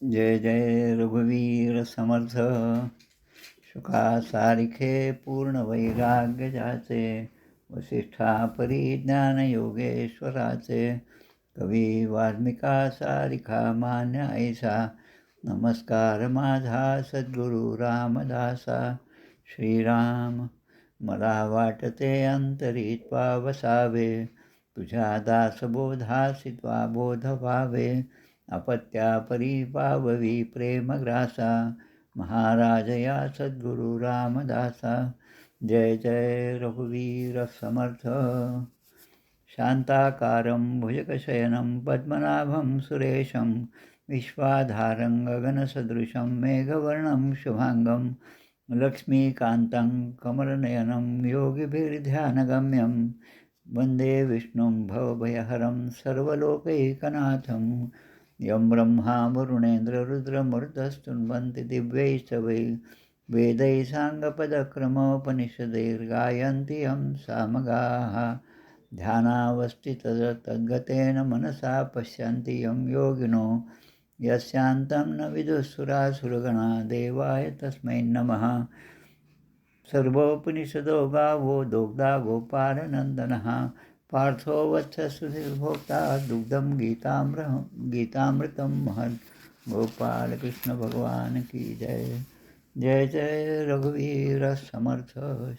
जय जय रघुवीर समर्थ. शुका सारिखे पूर्ण वैराग्य जाचे, वसिष्ठा परिज्ञान योगेश्वराचे. कवी वाल्मिका सारिखा मान्य ऐसा, नमस्कार माझा सद्गुरु रामदासा. श्रीराम मला वाटते अंतरित्वा वसावे, तुझ्या दासबोधासी त्वा बोध व्हावे. अपत्यापरी पाववी प्रेमग्रासा, महाराज या सद्गुरु रामदासा. जय जय रघुवीर समर्थ. शांताकारं भुजगशयनं पद्मनाभं सुरेशं, विश्वाधारं गगनसदृशं मेघवर्णं शुभांगं, लक्ष्मीकान्तं कमलनयनं योगिभिर्ध्यानगम्यं. वन्दे विष्णुं भवभयहरं सर्वलोकैकनाथं. यं ब्रह्मा वरुणेन्द्ररुद्रमरुतस्तुन्वन्ति दिव्यैस्तवै, वेदैः साङ्गपदक्रमोपनिषदैर्गायन्ति यं सामगाः. ध्यानावस्थिततद्गतेन मनसा पश्यन्ति यं योगिनो, यस्यान्तं न विदुःसुरासुरगणा. देवाय तस्मै नमः. सर्वोपनिषदो गावो दोग्धा गोपालनन्दनः, पार्थो वत्ससुधीर्भोक्ता दुग्धं गीतामृतं महत्. गोपाल कृष्ण भगवान की जय. जय जय रघुवीर समर्थ.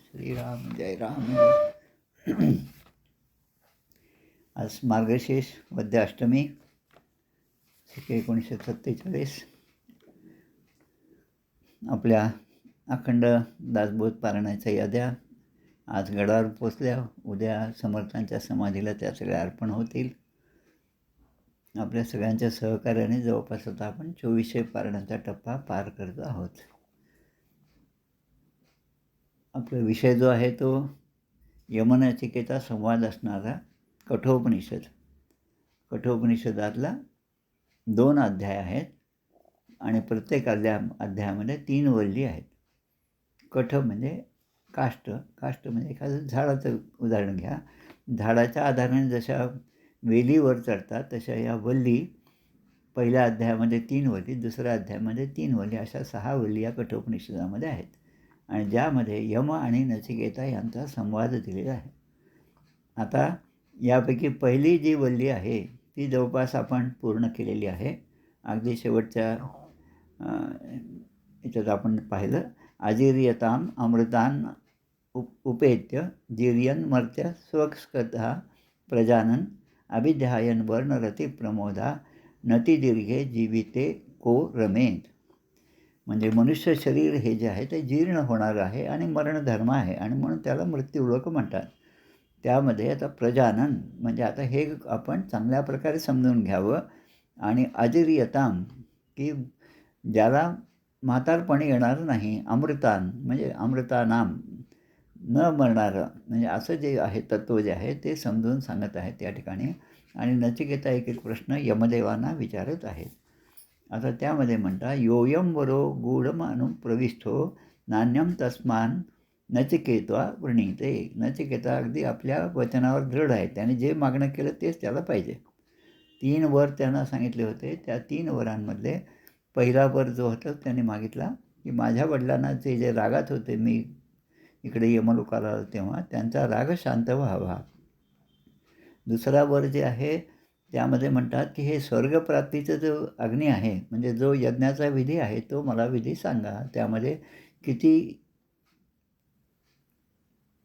श्रीराम जय राम. आज मार्गशीर्ष वद्य अष्टमी 1947. आपल्या अखंड दासबोध पारायणाच्या याद्या आज गडावर पोचल्या. उद्या समर्थांच्या समाधीला त्या सगळ्या अर्पण होतील. आपल्या सगळ्यांच्या सहकार्याने जवळपास आता आपण 2400 पारायणाचा टप्पा पार करत आहोत. आपला विषय जो आहे तो यमनचिकेता संवाद असणारा कठोपनिषद. कठोपनिषदातला 2 अध्याय आहेत आणि प्रत्येक अध्यायामध्ये 3 वल्ली आहेत. कठ म्हणजे काष्ट म्हणजे एखादं झाडाचं उदाहरण घ्या. झाडाच्या आधाराने जशा वेलीवर चढतात तशा या वल्ली पहिल्या अध्यायामध्ये 3 वल्ली, दुसऱ्या अध्यायामध्ये 3 वल्ली, अशा 6 वल्ली या कठोपनिषदामध्ये आहेत आणि ज्यामध्ये यम आणि नचिकेता यांचा संवाद दिलेला आहे. आता यापैकी पहिली जी वल्ली आहे ती जवळपास आपण पूर्ण केलेली आहे. अगदी शेवटच्या याच्यात आपण पाहिलं, अजिर्यताम अमृतान उपेत्य जिर्यन मर्त्य स्वस्कथा प्रजानन अभिध्यायन वर्णरती प्रमोदा नती दीर्घे जीविते को रमेत. म्हणजे मनुष्य शरीर हे जे आहे ते जीर्ण होणार आहे आणि मरणधर्म आहे आणि म्हणून त्याला मृत्यूलोक म्हणतात. त्यामध्ये आता प्रजानन म्हणजे आता हे आपण चांगल्या प्रकारे समजून घ्यावं. आणि अजिर्यताम की ज्याला म्हातारपणी येणार नाही, अमृतान म्हणजे अमृतानाम न मरणारं, म्हणजे असं जे आहे तत्त्व जे आहे ते समजून सांगत आहे त्या ठिकाणी. आणि नचिकेता एक एक प्रश्न यमदेवांना विचारत आहेत. आता त्यामध्ये म्हणता, योयम वरो गूढमानु प्रविष्ठो नान्यम तस्मान नचिकेत्वा वृणीते. नचिकेता अगदी आपल्या वचनावर दृढ आहे. त्याने जे मागणं केलं तेच त्याला पाहिजे. 3 वर त्यांना सांगितले होते. त्या 3 वरांमधले पहिला वर जो होता त्याने मागितला की माझ्या वडिलांना जे रागात होते, मी इकडे यमलोकाला आलो तेव्हा त्यांचा राग शांत व्हावा. दुसरा वर जे आहे त्यामध्ये म्हणतात की हे स्वर्गप्राप्तीचं जो अग्नी आहे, म्हणजे जो यज्ञाचा विधी आहे तो मला विधी सांगा. त्यामध्ये किती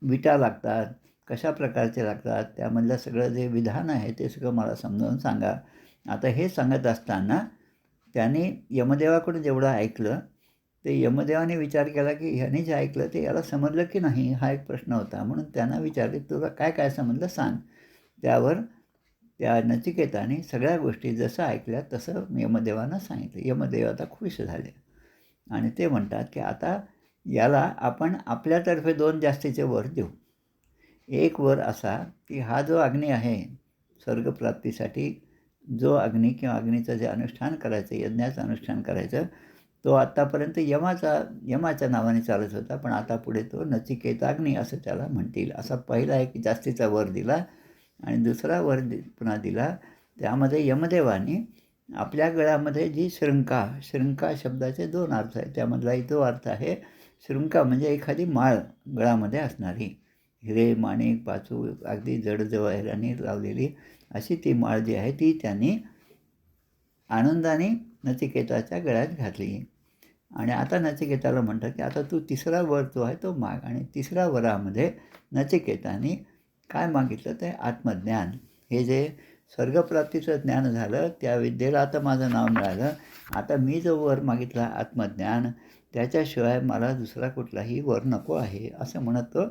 विटा लागतात, कशा प्रकारचे लागतात, त्यामधलं सगळं जे विधान आहे ते सगळं मला समजावून सांगा. आता हे सांगत असताना त्याने यमदेवाकडून जेवढं ऐकलं ते यमदेवाने विचार केला की ह्याने जे ऐकलं ते याला समजलं की नाही, हा एक प्रश्न होता. म्हणून त्यांना विचारले, तुला काय काय समजलं सांग. त्यावर त्या नचिकेताने सगळ्या गोष्टी जसं ऐकल्या तसं यमदेवांना सांगितलं. यमदेव आता खुश झाले आणि ते म्हणतात की आता याला आपण आपल्यातर्फे 2 जास्तीचे वर देऊ. एक वर असा की हा जो अग्नी आहे स्वर्गप्राप्तीसाठी, जो अग्नी किंवा अग्नीचं जे अनुष्ठान करायचं, यज्ञाचं अनुष्ठान करायचं, तो आत्तापर्यंत यमाच्या नावाने चालत होता, पण आता पुढे तो नचिकेताग्नी असं त्याला म्हणतील. असा पहिला एक जास्तीचा वर दिला आणि दुसरा वर पुन्हा दिला. त्यामध्ये यमदेवाने आपल्या गळ्यामध्ये जी शृंखा शब्दाचे 2 अर्थ आहेत. त्यामधलाही तो अर्थ आहे, शृंखा म्हणजे एखादी माळ गळ्यामध्ये असणारी. हिरे, माणिक, पाचू अगदी जड जवाहिरांनी लावलेली अशी ती माळ जी आहे ती त्यांनी आनंदाने नचिकेताच्या गळ्यात घातली. आणि आता नचिकेताला म्हणतात की आता तू तिसरा वर जो आहे तो माग. आणि तिसऱ्या वरामध्ये नचिकेताने काय मागितलं ते आत्मज्ञान. हे जे स्वर्गप्राप्तीचं ज्ञान झालं, त्या विद्येला आता माझं नाव मिळालं. आता मी जो वर मागितला आत्मज्ञान, त्याच्याशिवाय मला दुसरा कुठलाही वर नको आहे, असं म्हणत तो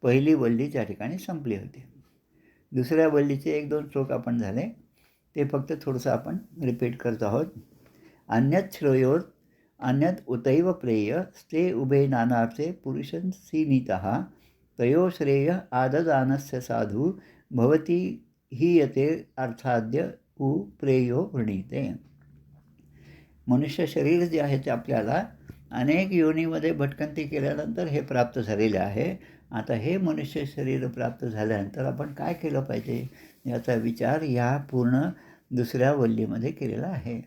पहिली वल्ली त्या ठिकाणी संपली होती. दुसऱ्या वल्लीचे 1-2 श्लोक आपण झाले, ते फक्त थोडंसं आपण रिपीट करत आहोत. अन्यत् श्रेयोर अन्यत् उतैव प्रेय स्ते उभे नानार्थे पुरुषंसी नीतः तयो श्रेय आददानस्य साधू भवती हीयते अर्थाद्य उ प्रेयो वृणीते. मनुष्य शरीर जे आहे ते आपल्याला अनेक योनीमध्ये भटकंती केल्यानंतर हे प्राप्त झालेले आहे. आता हे मनुष्य शरीर प्राप्त झाल्यानंतर आपण काय केलं पाहिजे याचा विचार या पूर्ण दुसऱ्या वल्लीमध्ये केलेला आहे.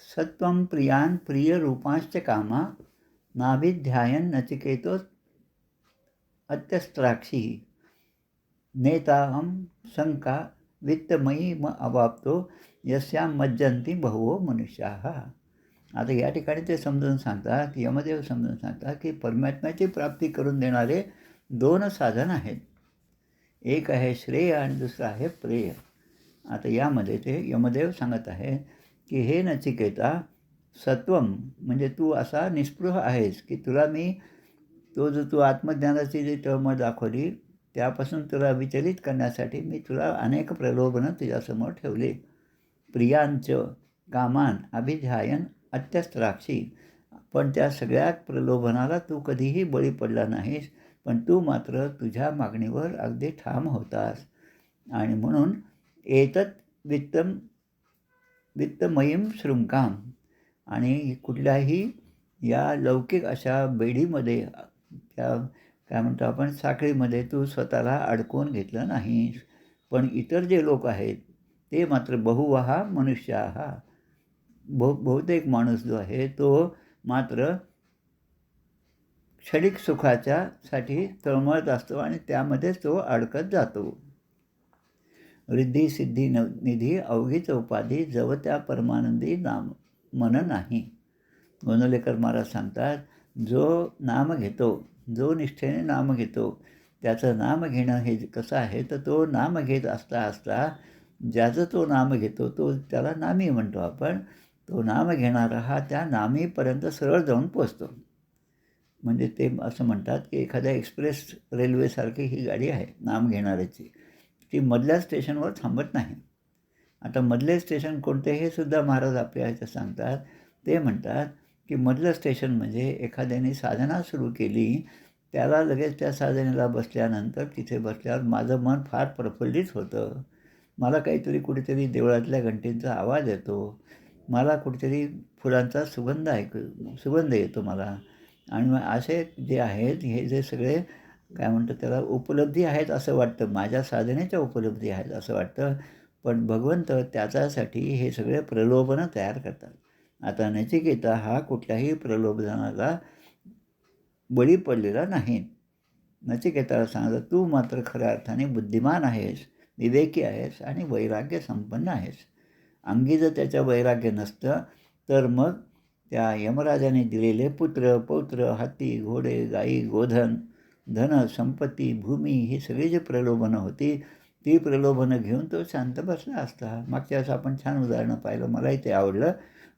सत्वं प्रियान प्रियरूपांश्च कामा नाभिध्यायन नचिकेतो अत्यस्त्राक्षी नेताहं शंका वित्तमयी अवाप्तो यस्यां मज्जन्ति बहवो मनुष्याः. आता या ठिकाणी ते समजून सांगतात, यमदेव समजून सांगतात की परमात्म्याची प्राप्ती करून देणारे 2 साधन आहेत. एक आहे श्रेय आणि दुसरं आहे प्रेय. आता यामध्ये ते यमदेव सांगत आहे की हे नचिकेता, सत्वम म्हणजे तू असा निस्पृह आहेस की तुला मी तो जो तू आत्मज्ञानाची जी तळमळ दाखवली त्यापासून तुला विचलित करण्यासाठी मी तुला अनेक प्रलोभनं तुझ्यासमोर ठेवले. प्रियांच कामान अभिध्यायन अत्यस्त्राक्षी. पण त्या सगळ्या प्रलोभनाला तू कधीही बळी पडला नाहीस, पण तू मात्र तुझ्या मागणीवर अगदी ठाम होतास. आणि म्हणून एतत् वित्तमयीम शृंखाम. आणि कुठल्याही या लौकिक अशा बेडीमध्ये, त्या काय म्हणतो आपण साखळीमध्ये तू स्वतःला अडकवून घेतलं नाहीस. पण इतर जे लोक आहेत ते मात्र बहुवहा मनुष्याः, बहुतेक माणूस जो आहे तो मात्र क्षणिक सुखाच्यासाठी तळमळत असतो आणि त्यामध्येच तो अडकत जातो. रिद्धी सिद्धी निधी अवघीच उपाधी जव त्या परमानंदी नाम मन नाही. गोंदवलेकर महाराज सांगतात, जो नाम घेतो, जो निष्ठेने नाम घेतो, त्याचं नाम घेणं हे कसं आहे तर तो नाम घेत असता असता ज्याचं तो नाम घेतो तो त्याला नामी म्हणतो आपण. तो नाम घेणारा हा त्या नामीपर्यंत सरळ जाऊन पोचतो. म्हणजे ते असं म्हणतात की एखाद्या एक्सप्रेस रेल्वेसारखी ही गाडी आहे नाम घेणाऱ्याची. ती मधल्या स्टेशनवर थांबत नाही. आता मधले स्टेशन कोणते हे सुद्धा महाराज आपल्या ह्याचं सांगतात. ते म्हणतात की मधलं स्टेशन म्हणजे एखाद्याने साधना सुरू केली, त्याला लगेच त्या साधनेला बसल्यानंतर तिथे बसल्यावर माझं मन फार प्रफुल्लित होतं. मला काहीतरी कुठेतरी देवळातल्या घंटींचा आवाज येतो, मला कुठेतरी फुलांचा सुगंध येतो मला. आणि मग असे जे आहेत हे जे सगळे काय म्हणतात त्याला उपलब्धी आहेत असं वाटतं, माझ्या साधनेच्या उपलब्धी आहेत असं वाटतं. पण भगवंत त्याच्यासाठी हे सगळे प्रलोभनं तयार करतात. आता नचिकेता हा कुठल्याही प्रलोभनाला बळी पडलेला नाही. नचिकेताला सांगतात, तू मात्र खऱ्या अर्थाने बुद्धिमान आहेस, विवेकी आहेस आणि वैराग्य संपन्न आहेस. अंगी जर त्याचं वैराग्य नसतं तर मग त्या यमराजाने दिलेले पुत्र पौत्र हत्ती घोडे गाई गोधन धन संपत्ती भूमी ही सगळी जी प्रलोभनं होती ती प्रलोभनं घेऊन तो शांत बसला असता. मागच्या वेळेस आपण छान उदाहरणं पाहिलं, मलाही ते आवडलं.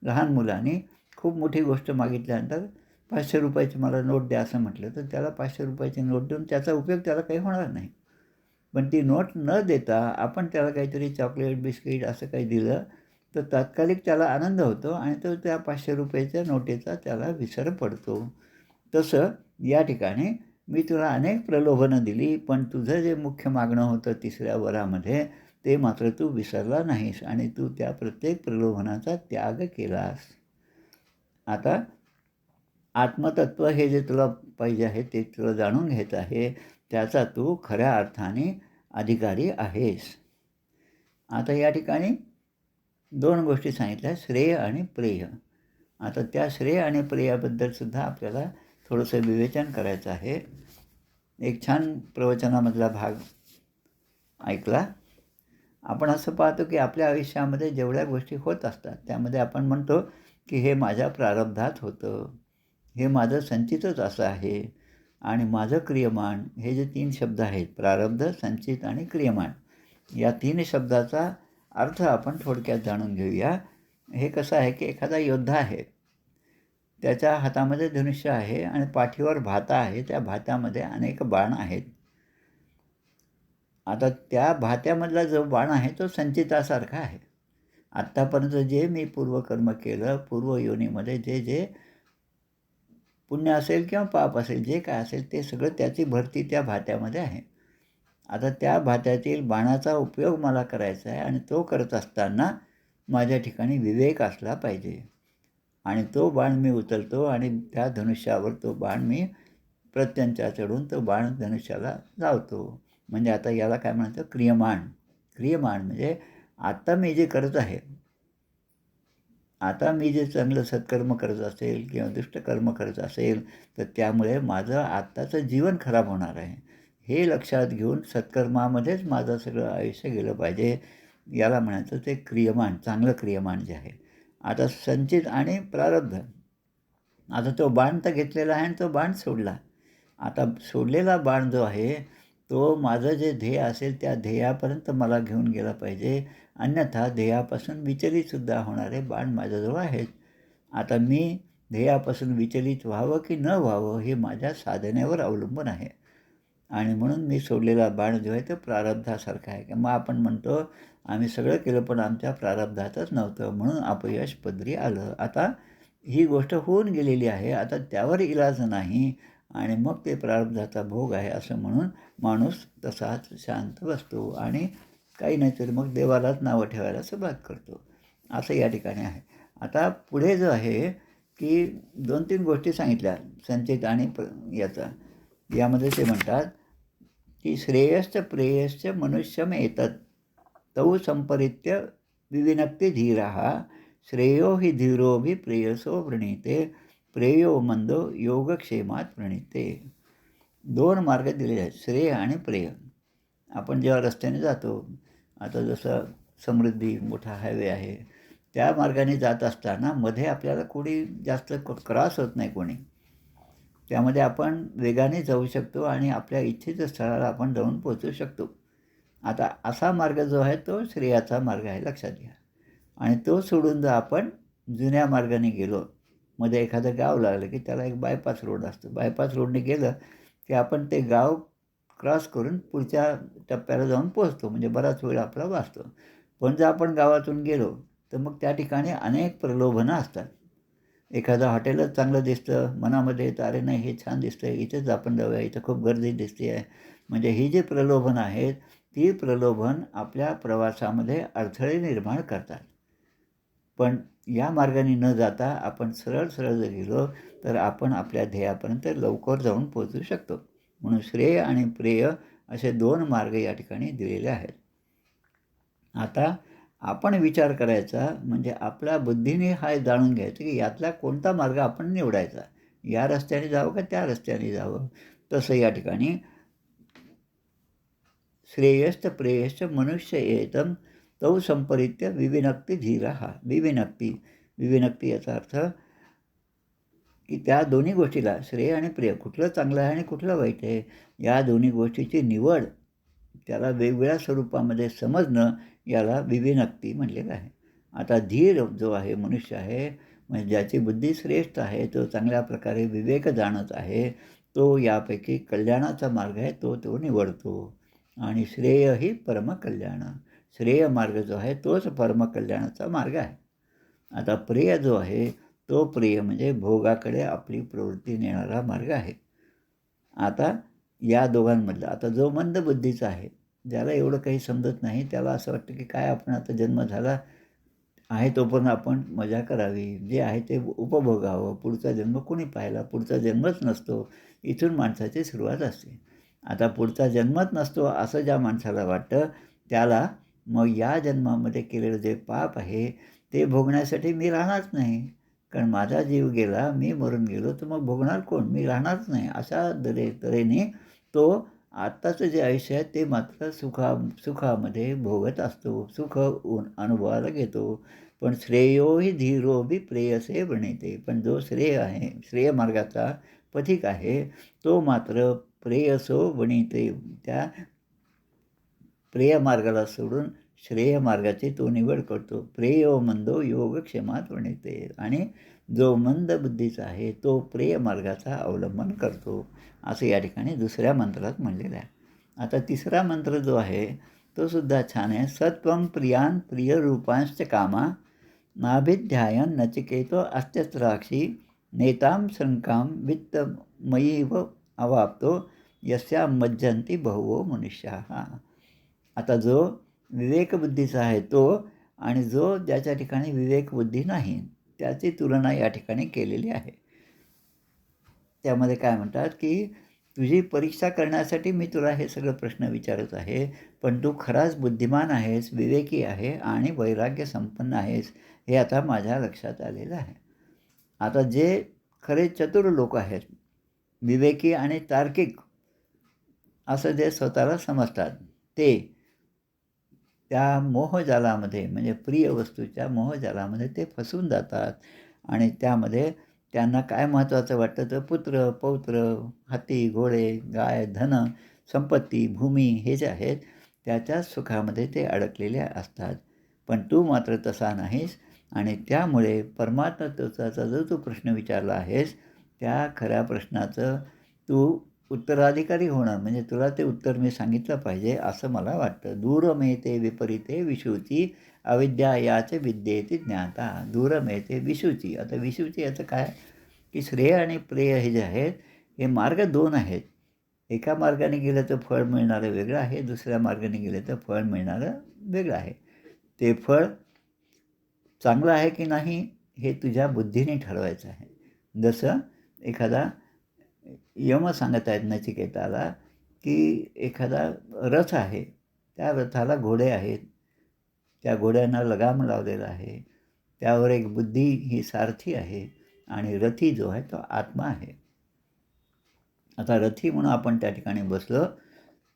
लहान मुलांनी खूप मोठी गोष्ट मागितल्यानंतर 500 रुपयाची मला नोट द्या असं म्हटलं तर त्याला 500 रुपयाची नोट देऊन त्याचा उपयोग त्याला काही होणार नाही. पण ती नोट न देता आपण त्याला काहीतरी चॉकलेट बिस्किट असं काही दिलं तर तात्कालिक त्याला आनंद होतो आणि तो त्या 500 रुपयाच्या नोटेचा त्याला विसर पडतो. तसं या ठिकाणी मी तुला अनेक प्रलोभनं दिली, पण तुझं जे मुख्य मागणं होतं तिसऱ्या वरामध्ये ते मात्र तू विसरला नाहीस आणि तू त्या प्रत्येक प्रलोभनाचा त्याग केलास. आता आत्मतत्व हे जे तुला पाहिजे आहे ते तुला जाणून घ्यायचं आहे, त्याचा तू खऱ्या अर्थाने अधिकारी आहेस. आता या ठिकाणी 2 गोष्टी सांगितल्या, श्रेय आणि प्रेय. आता त्या श्रेय आणि प्रेयाबद्दलसुद्धा आपल्याला थोडंसं विवेचन करायचं आहे. एक छान प्रवचनामधला भाग ऐकला. आपण असं पाहतो की आपल्या आयुष्यामध्ये जेवढ्या गोष्टी होत असतात, त्यामध्ये आपण म्हणतो की हे माझ्या प्रारब्धात होतं, हे माझं संचितच असं आहे आणि माझं क्रियमाण, हे जे 3 शब्द आहेत, प्रारब्ध, संचित आणि क्रियमाण, या 3 शब्दाचा अर्थ आपण थोडक्यात जाणून घेऊया. हे कसं आहे की एखादा योद्धा आहे, त्याच्या हातामध्ये धनुष्य आहे आणि पाठीवर भाता आहे. त्या भात्यामध्ये अनेक बाण आहेत. आता त्या भात्यामधला जो बाण आहे तो संचितासारखा आहे. आत्तापर्यंत जे मी पूर्वकर्म केलं, पूर्व योनीमध्ये जे जे पुण्य असेल किंवा पाप असेल, जे काय असेल ते सगळं त्याची भरती त्या भात्यामध्ये आहे. आता त्या भात्यातील बाणाचा उपयोग मला करायचा आहे आणि तो करत असताना माझ्या ठिकाणी विवेक असला पाहिजे आणि तो बाण मी उचलतो आणि त्या धनुष्यावर तो बाण मी प्रत्यंचा चढून तो बाण धनुष्याला लावतो. म्हणजे आता याला काय म्हणतात, क्रियमाण. क्रियमाण म्हणजे आता मी जे करत आहे, आता मी जे चांगलं सत्कर्म करत असेल किंवा दुष्टकर्म करत असेल, तर त्यामुळे माझं आत्ताचं जीवन खराब होणार आहे. हे लक्षात घेऊन सत्कर्मामध्येच माझं सगळं आयुष्य गेलं पाहिजे. याला म्हणायचं ते क्रियमाण, चांगलं क्रियमाण जे आहे. आता संचित आणि प्रारब्ध. आता तो बाण तर घेतलेला आहे आणि तो बाण सोडला. आता सोडलेला बाण जो आहे, तो माझं जे ध्येय असेल त्या ध्येयापर्यंत मला घेऊन गेला पाहिजे. अन्यथा ध्येयापासून विचलितसुद्धा होणारे बाण माझ्याजवळ आहेत. आता मी ध्येयापासून विचलित व्हावं की न व्हावं हे माझ्या साधनेवर अवलंबून आहे. आणि म्हणून मी सोडलेला बाण जो आहे तो प्रारब्धासारखा आहे. मग आपण म्हणतो आम्ही सगळं केलं पण आमच्या प्रारब्धातच नव्हतं म्हणून अपयश पदरी आलं. आता ही गोष्ट होऊन गेलेली आहे. आता त्यावर इलाज नाही आणि मग ते प्रारब्धाचा भोग आहे असं म्हणून माणूस तसाच शांत बसतो आणि काही नाही तर मग देवालाच नावं ठेवायला सुरुवात करतो. असं या ठिकाणी आहे. आता पुढे जो आहे की 2-3 गोष्टी सांगितल्या संचित आणि याचा. यामध्ये ते म्हणतात की श्रेयश्च प्रेयश्च मनुष्यम एतत् तौ संपरित्य विविनक्ती धीराः श्रेयो हि धीरोभि प्रेयसो वृणीते प्रेयो मंदो योगक्षेमात वृणीते. 2 मार्ग दिलेले आहेत, श्रेय आणि प्रेय. आपण जेव्हा रस्त्याने जातो, आता जसं समृद्धी मोठा हायवे आहे, त्या मार्गाने जात असताना मध्ये आपल्याला कोणी जास्त क्रॉस होत नाही कोणी. त्यामध्ये आपण वेगाने जाऊ शकतो आणि आपल्या इच्छित स्थळाला आपण जाऊन पोहोचू शकतो. आता असा मार्ग जो आहे तो श्रेयाचा मार्ग आहे, लक्षात घ्या. आणि तो सोडून जर आपण जुन्या मार्गाने गेलो, मध्ये एखादं गाव लागलं की त्याला एक बायपास रोड असतो. बायपास रोडने गेलं की आपण ते गाव क्रॉस करून पुढच्या टप्प्याला जाऊन पोहोचतो. म्हणजे बराच वेळ आपला वाचतो. पण जर आपण गावातून गेलो तर मग त्या ठिकाणी अनेक प्रलोभनं असतात. एखादं हॉटेलच चांगलं दिसतं, मनामध्ये येतं अरे नाही हे छान दिसतं आहे, इथेच आपण जाऊया, इथं खूप गर्दी दिसते आहे. म्हणजे ही जी प्रलोभनं आहेत, ती प्रलोभन आपल्या प्रवासामध्ये अडथळे निर्माण करतात. पण या मार्गाने न जाता आपण सरळ सरळ जर गेलो तर आपण आपल्या ध्येयापर्यंत लवकर जाऊन पोहोचू शकतो. म्हणून श्रेय आणि प्रेय असे 2 मार्ग या ठिकाणी दिलेले आहेत. आता आपण विचार करायचा म्हणजे आपल्या बुद्धीने हा जाणून घ्यायचं की यातला कोणता मार्ग आपण निवडायचा. या रस्त्याने जावं का त्या रस्त्याने जावं. तसं या ठिकाणी श्रेयश्च प्रेयश्च मनुष्य एतम तौ संपरित्य विविनक्ती धीरः. विविनक्ती याचा अर्थ की त्या दोन्ही गोष्टीला श्रेय आणि प्रेय कुठलं चांगलं आहे आणि कुठलं वाईट आहे या दोन्ही गोष्टीची निवड, त्याला वेगवेगळ्या स्वरूपामध्ये समजणं, याला विविनक्ती म्हटलेलं आहे. आता धीर जो आहे मनुष्य आहे, म्हणजे ज्याची बुद्धी श्रेष्ठ आहे, तो चांगल्या प्रकारे विवेक जाणत आहे, तो यापैकी कल्याणाचा मार्ग आहे तो निवडतो. आणि श्रेय ही परमकल्याण. श्रेय मार्ग जो आहे तोच परमकल्याणाचा मार्ग आहे. आता प्रेय जो आहे तो प्रेय म्हणजे भोगाकडे आपली प्रवृत्ती नेणारा मार्ग आहे. आता या दोघांमधला आता जो मंदबुद्धीचा आहे, ज्याला एवढं काही समजत नाही, त्याला असं वाटतं की काय आपण आता जन्म झाला आहे तोपर्यंत आपण मजा करावी, जे आहे ते उपभोगावं, पुढचा जन्म कोणी पाहिला, पुढचा जन्मच नसतो, इथून माणसाची सुरुवात असते. आता पुढचा जन्मच नसतो असं ज्या माणसाला वाटतं त्याला मग या जन्मामध्ये केलेलं जे पाप आहे ते भोगण्यासाठी मी राहणारच नाही. कारण माझा जीव गेला, मी मरून गेलो, तर मग भोगणार कोण? मी राहणारच नाही. अशा तऱ्हेने तो आत्ताचं जे आयुष्य आहे ते मात्र सुखामध्ये भोगत असतो. सुख अनुभवाला घेतो. पण श्रेयो ही धीरो बी प्रेयसे वणिते. पण जो श्रेय आहे, श्रेय मार्गाचा पथिक आहे, तो मात्र प्रेयसो वणिते. त्या प्रेय मार्गाला सोडून श्रेय मार्गाची तो निवड करतो. प्रेयो मंदो योगक्षेमात वणिते. आणि जो मंद बुद्धीचा आहे तो प्रेय मार्गाचा अवलंबन करतो, असं या ठिकाणी दुसऱ्या मंत्रात म्हणलेलं आहे. आता तिसरा मंत्र जो आहे तो सुद्धा छान आहे. सत्वं प्रियान प्रियरूपांश्च कामा नाभिध्यायन नचिकेतो अस्त्यस्त्राक्षी नेतां शंकां वित्तमयीव अवाप्तो यस्या मज्जन्ति बहुवो मनुष्याः. आता जो विवेकबुद्धीचा आहे तो आणि जो ज्याच्या ठिकाणी विवेकबुद्धी नाही त्याची तुलना या ठिकाणी केलेली आहे. त्यामध्ये काय म्हणतात की तुझी परीक्षा करण्यासाठी मी तुला हे सगळं प्रश्न विचारत आहे, पण तू खराच बुद्धिमान आहेस, विवेकी आहे आणि वैराग्य संपन्न आहेस, हे आता माझ्या लक्षात आलेलं आहे. आता जे खरे चतुर लोक आहेत, विवेकी आणि तार्किक असं जे स्वतःला समजतात, ते त्या मोहजालामध्ये म्हणजे प्रिय वस्तूच्या मोहजालामध्ये ते फसून जातात आणि त्यामध्ये त्यांना काय महत्त्वाचं वाटतं तर पुत्र, पौत्र, हत्ती, घोडे, गाय, धन, संपत्ती, भूमी हे जे आहेत त्याच्या सुखामध्ये ते अडकलेले असतात. पण तू मात्र तसा नाहीस आणि त्यामुळे परमात्मा तत्त्वाचा जो तू प्रश्न विचारला आहेस त्या खऱ्या प्रश्नाचं तू उत्तराधिकारी होणार, म्हणजे तुला ते उत्तर मी सांगितलं पाहिजे असं मला वाटतं. दूरमेते विपरीते विशुची अविद्या याच विद्येती ज्ञाता. दूरमेते विशुची. आता विशुची याचं काय की श्रेय आणि प्रेय हे जे आहेत हे मार्ग दोन आहेत. एका मार्गाने गेलं तर फळ मिळणारं वेगळं आहे, दुसऱ्या मार्गाने गेलं तर फळ मिळणारं वेगळं आहे. ते फळ चांगलं आहे की नाही हे तुझ्या बुद्धीने ठरवायचं आहे. जसं एखादा यम सांगत आहेत नचिकेताला की एखादा रथ आहे, त्या रथाला घोडे आहेत, त्या घोड्यांना लगाम लावलेला आहे, त्यावर एक बुद्धी ही सारथी आहे आणि रथी जो आहे तो आत्मा आहे. आता रथी म्हणून आपण त्या ठिकाणी बसलो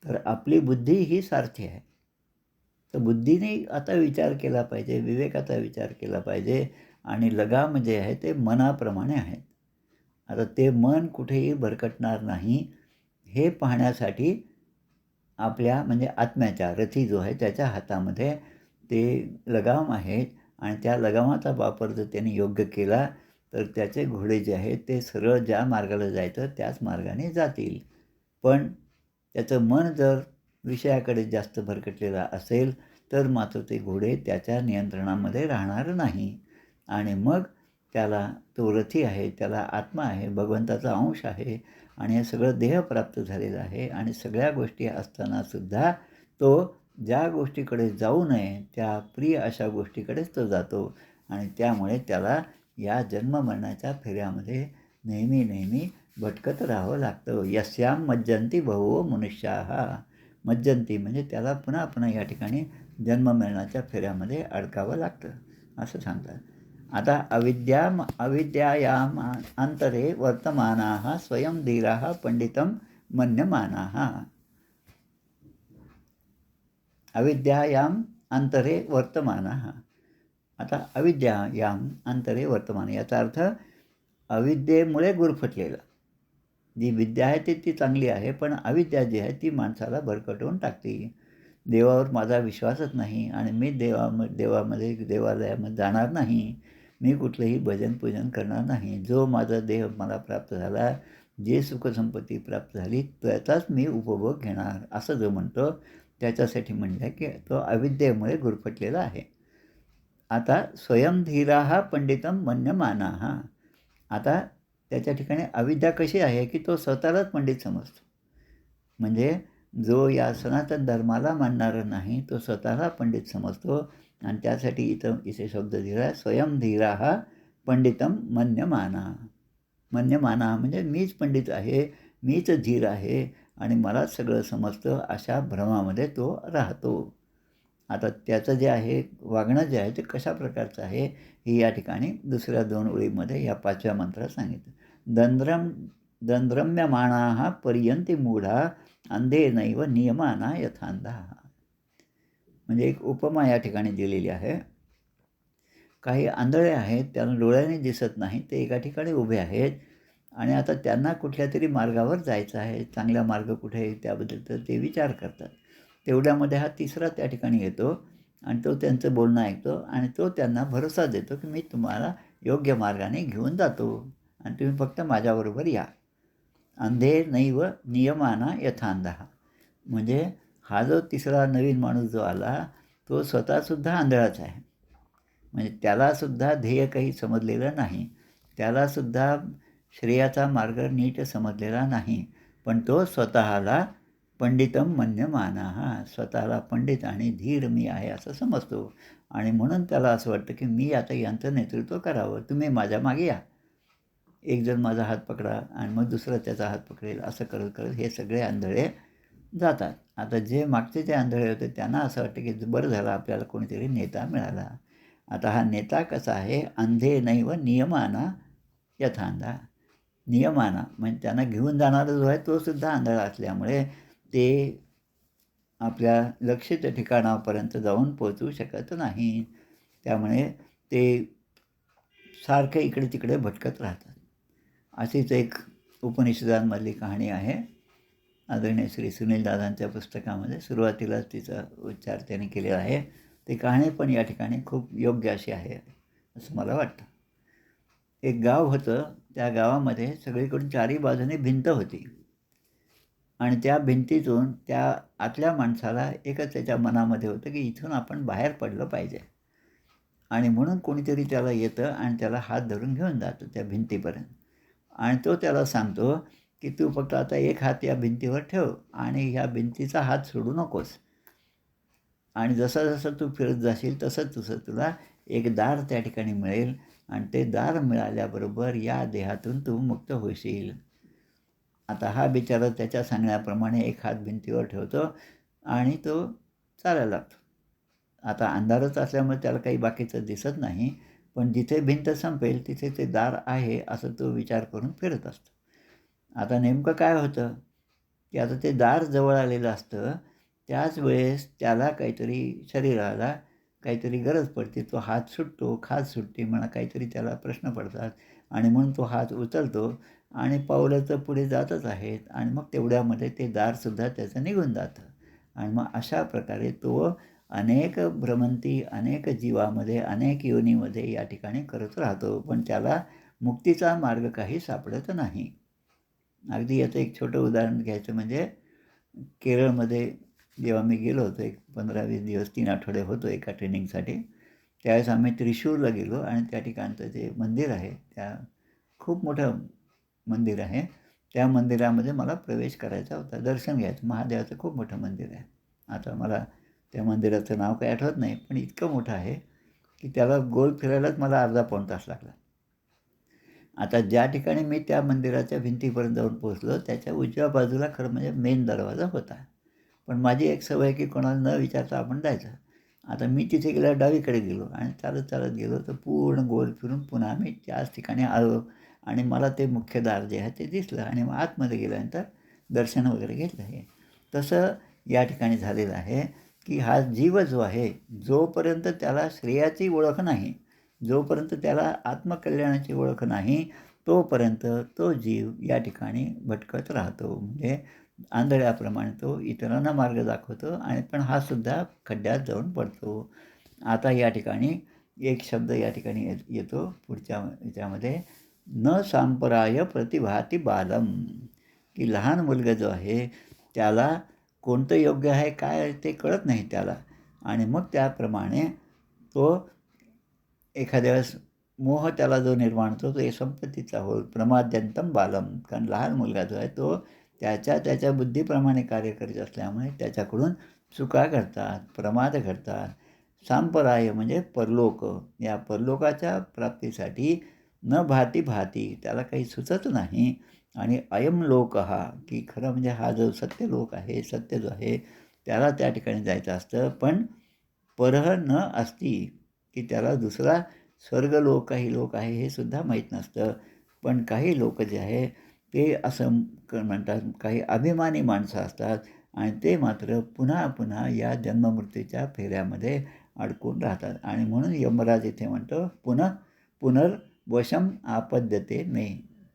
तर आपली बुद्धी ही सारथी आहे. तर बुद्धीने आता विचार केला पाहिजे, विवेकाचा विचार केला पाहिजे आणि लगाम जे आहे ते मनाप्रमाणे आहेत. आता ते मन कुठेही भरकटणार नाही हे पाहण्यासाठी आपल्या म्हणजे आत्म्याच्या रथी जो आहे त्याच्या हातामध्ये ते लगाम आहेत आणि त्या लगामाचा वापर जर त्याने योग्य केला तर त्याचे घोडे जे आहेत ते सरळ ज्या मार्गाला जायचं त्याच मार्गाने जातील. पण त्याचं मन जर विषयाकडे जास्त भरकटलेला असेल तर मात्र ते घोडे त्याच्या नियंत्रणामध्ये राहणार नाही आणि मग त्याला तो रथी आहे, त्याला आत्मा आहे, भगवंताचा अंश आहे आणि हे सगळं देह प्राप्त झालेलं आहे आणि सगळ्या गोष्टी असतानासुद्धा तो ज्या गोष्टीकडे जाऊ नये त्या प्रिय अशा गोष्टीकडेच तो जातो आणि त्यामुळे त्याला या जन्ममरणाच्या फेऱ्यामध्ये नेहमी भटकत राहावं लागतं. यस्याम मज्जन्ति बहुवो मनुष्याः. मज्जन्ति म्हणजे त्याला पुन्हा या ठिकाणी जन्ममरणाच्या फेऱ्यामध्ये अडकावं लागतं असं सांगतात. आता अविद्यायाम अंतरे वर्तमानाः स्वयं धीराः पंडितं मन्यमानाः. अविद्यायाम अंतरे वर्तमानाः. आता अविद्यायाम अंतरे वर्तमान याचा अर्थ अविद्येमुळे गुरफटलेला. जी विद्या आहे ती चांगली आहे, पण अविद्या जी आहे ती माणसाला भरकटवून टाकते. देवावर माझा विश्वासच नाही आणि मी देवालयामध्ये जाणार नाही, मी कुठलंही भजन पूजन करणार नाही, जो माझा देह मला प्राप्त झाला, जे सुखसंपत्ती प्राप्त झाली त्याचाच मी उपभोग घेणार असं जो म्हणतो त्याच्यासाठी म्हणलं की तो अविद्येमुळे गुरफटलेला आहे. आता स्वयंधीराः पंडितं मन्यमानाः. आता त्याच्या ठिकाणी अविद्या कशी आहे की तो स्वतःलाच पंडित समजतो. म्हणजे जो या सनातन धर्माला मानणारा नाही तो स्वतःला पंडित समजतो आणि त्यासाठी इथे शब्द दिला आहे स्वयंधीराः पंडितं मन्यमानाः. मन्यमानाः म्हणजे मीच पंडित आहे, मीच धीर आहे आणि मलाच सगळं समजतं अशा भ्रमामध्ये तो राहतो. आता त्याचं जे आहे वागणं जे आहे ते कशा प्रकारचं आहे हे या ठिकाणी दुसऱ्या 2 ओळीमध्ये या 5व्या मंत्रात सांगितलं. दंद्रम्यमाणाः पर्यन्ति मूढा अंधे नैव नियमाना यथांधा. म्हणजे एक उपमा या ठिकाणी दिलेली आहे. काही आंधळे आहेत, त्यांना डोळ्याने दिसत नाही, ते एका ठिकाणी उभे आहेत आणि आता त्यांना कुठल्यातरी मार्गावर जायचं आहे, चांगला मार्ग कुठे आहे त्याबद्दल तर ते विचार करतात. तेवढ्यामध्ये हा तिसरा त्या ठिकाणी येतो आणि तो त्यांचं बोलणं ऐकतो आणि तो त्यांना भरोसा देतो की मी तुम्हाला योग्य मार्गाने घेऊन जातो आणि तुम्ही फक्त माझ्याबरोबर या. अंधे नैव नियमाना यथांधः. म्हणजे हा जो तिसरा नवीन माणूस जो आला तो स्वतःसुद्धा आंधळाच आहे. म्हणजे त्यालासुद्धा ध्येय काही समजलेलं नाही. त्यालासुद्धा श्रेयाचा मार्ग नीट समजलेला नाही. पण तो स्वतःला पंडितम मन्यमानः, स्वतःला पंडित आणि धीर मी आहे असं समजतो आणि म्हणून त्याला असं वाटतं की मी आता यांचं नेतृत्व करावं, तुम्ही माझ्या मागे या. एक जण माझा हात पकडा आणि मग दुसरा त्याचा हात पकडेल, असं करत करत हे सगळे आंधळे जातात. आता जे मागचे जे आंधळे होते त्यांना असं वाटतं की बरं झालं आपल्याला कोणीतरी नेता मिळाला. आता हा नेता कसा आहे, अंधे नैव नियमाना यथांधा. नियमाना म्हणजे त्यांना घेऊन जाणारा जो आहे तो सुद्धा आंधळा असल्यामुळे ते आपल्या लक्षित ठिकाणापर्यंत जाऊन पोहोचू शकत नाही. त्यामुळे ते सारखे इकडे तिकडे भटकत राहतात. अशीच एक उपनिषदांमधली कहाणी आहे. आदरणीय श्री सुनील दादांच्या पुस्तकामध्ये सुरुवातीलाच तिचा उच्चार त्यांनी केलेला आहे. ती कहाणी पण या ठिकाणी खूप योग्य अशी आहे असं मला वाटतं. एक गाव होतं, त्या गावामध्ये सगळीकडून चारी बाजूने भिंत होती आणि त्या भिंतीतून त्या आतल्या माणसाला एकच त्याच्या मनामध्ये होतं की इथून आपण बाहेर पडलं पाहिजे आणि म्हणून कोणीतरी त्याला येतं आणि त्याला हात धरून घेऊन जातं त्या भिंतीपर्यंत आणि तो त्याला सांगतो की तू फक्त आता एक हात या भिंतीवर ठेव आणि ह्या भिंतीचा हात सोडू नकोस आणि जसं जसं तू फिरत जाशील तसं तुला एक दार त्या ठिकाणी मिळेल आणि ते दार मिळाल्याबरोबर या देहातून तू मुक्त होशील. आता हा बिचारा त्याच्या सांगण्याप्रमाणे एक हात भिंतीवर ठेवतो आणि तो चालायला लागतो. आता अंधारच असल्यामुळे त्याला काही बाकीचं दिसत नाही, पण जिथे भिंत संपेल तिथे ते दार आहे असं तो विचार करून फिरत असतो. आता नेमकं काय होतं की आता ते दार जवळ आलेलं असतं, त्याच वेळेस त्याला काहीतरी शरीराला काहीतरी गरज पडते. तो हात सुटतो, खाज सुटते म्हणा काहीतरी त्याला प्रश्न पडतात आणि म्हणून तो हात उचलतो आणि पावलं तर पुढे जातच आहेत आणि मग तेवढ्यामध्ये ते दारसुद्धा त्याचं निघून जातं आणि मग अशा प्रकारे तो अनेक भ्रमंती, अनेक जीवामध्ये, अनेक योनीमध्ये या ठिकाणी करत राहतो. पण त्याला मुक्तीचा मार्ग काही सापडत नाही. अगदी याचं एक छोटं उदाहरण घ्यायचं म्हणजे केरळमध्ये जेव्हा मी गेलो होतो, एक 15-20 दिवस 3 आठवडे होतो एका ट्रेनिंगसाठी. त्यावेळेस आम्ही त्रिशूरला गेलो आणि त्या ठिकाणचं जे मंदिर आहे, त्या खूप मोठं मंदिर आहे. त्या मंदिरामध्ये मला प्रवेश करायचा होता, दर्शन घ्यायचं. महादेवाचं खूप मोठं मंदिर आहे. आता मला त्या मंदिराचं नाव काही आठवत नाही, पण इतकं मोठं आहे की त्याला गोल फिरायलाच मला अर्धा पाऊण तास लागला. आता ज्या ठिकाणी मी त्या मंदिराच्या भिंतीपर्यंत जाऊन पोहोचलो, त्याच्या उजव्या बाजूला खरं म्हणजे मेन दरवाजा होता. पण माझी एक सवय की कोणाला न विचारता आपण जायचं. आता मी तिथे गेल्यावर डावीकडे गेलो आणि चालत चालत गेलो तर पूर्ण गोल फिरून पुन्हा मी त्याच ठिकाणी आलो आणि मला ते मुख्य दार जे आहे ते दिसलं आणि मग आतमध्ये गेल्यानंतर दर्शन वगैरे घेतलं. हे तसं या ठिकाणी झालेलं आहे की हा जीव जो आहे, जोपर्यंत त्याला श्रेयाची ओळख नाही, जोपर्यंत त्याला आत्मकल्याणाची ओळख नाही, तोपर्यंत तो जीव या ठिकाणी भटकत राहतो. म्हणजे आंधळ्याप्रमाणे तो इतरांना मार्ग दाखवतो आणि पण हा सुद्धा खड्ड्यात जाऊन पडतो. आता या ठिकाणी एक शब्द या ठिकाणी येतो पुढच्या ह्याच्यामध्ये, न सांपराय प्रतिभाती बालम, की लहान मुलगा जो आहे त्याला कोणतं योग्य आहे काय आहे ते कळत नाही त्याला आणि मग त्याप्रमाणे तो एखाद्या वेळेस मोह त्याला जो निर्माण होतो तो संपत्तीचा होईल. प्रमाद्यंतम बालम, कारण लहान मुलगा जो आहे तो त्याच्या बुद्धीप्रमाणे कार्य करीत असल्यामुळे त्याच्याकडून चुका घडतात, प्रमाद घडतात. सांपराय म्हणजे परलोक, या परलोकाच्या प्राप्तीसाठी न भाती भाती, त्याला काही सुचत नाही आणि अयम लोक हा, की खरं म्हणजे हा जो सत्य लोक आहे, सत्य जो आहे त्याला त्या ठिकाणी जायचं असतं. पण परह न असती, की त्याला दुसरा स्वर्गलोक काही लोक आहे हे सुद्धा माहीत नसतं. पण काही लोक जे आहे ते असं म्हणतात, काही अभिमानी माणसं असतात आणि ते मात्र पुन्हा पुन्हा या जन्ममृत्यूच्या फेऱ्यामध्ये अडकून राहतात. आणि म्हणून यमराज इथे म्हणतो पुनर्वशम आपद्यते मे.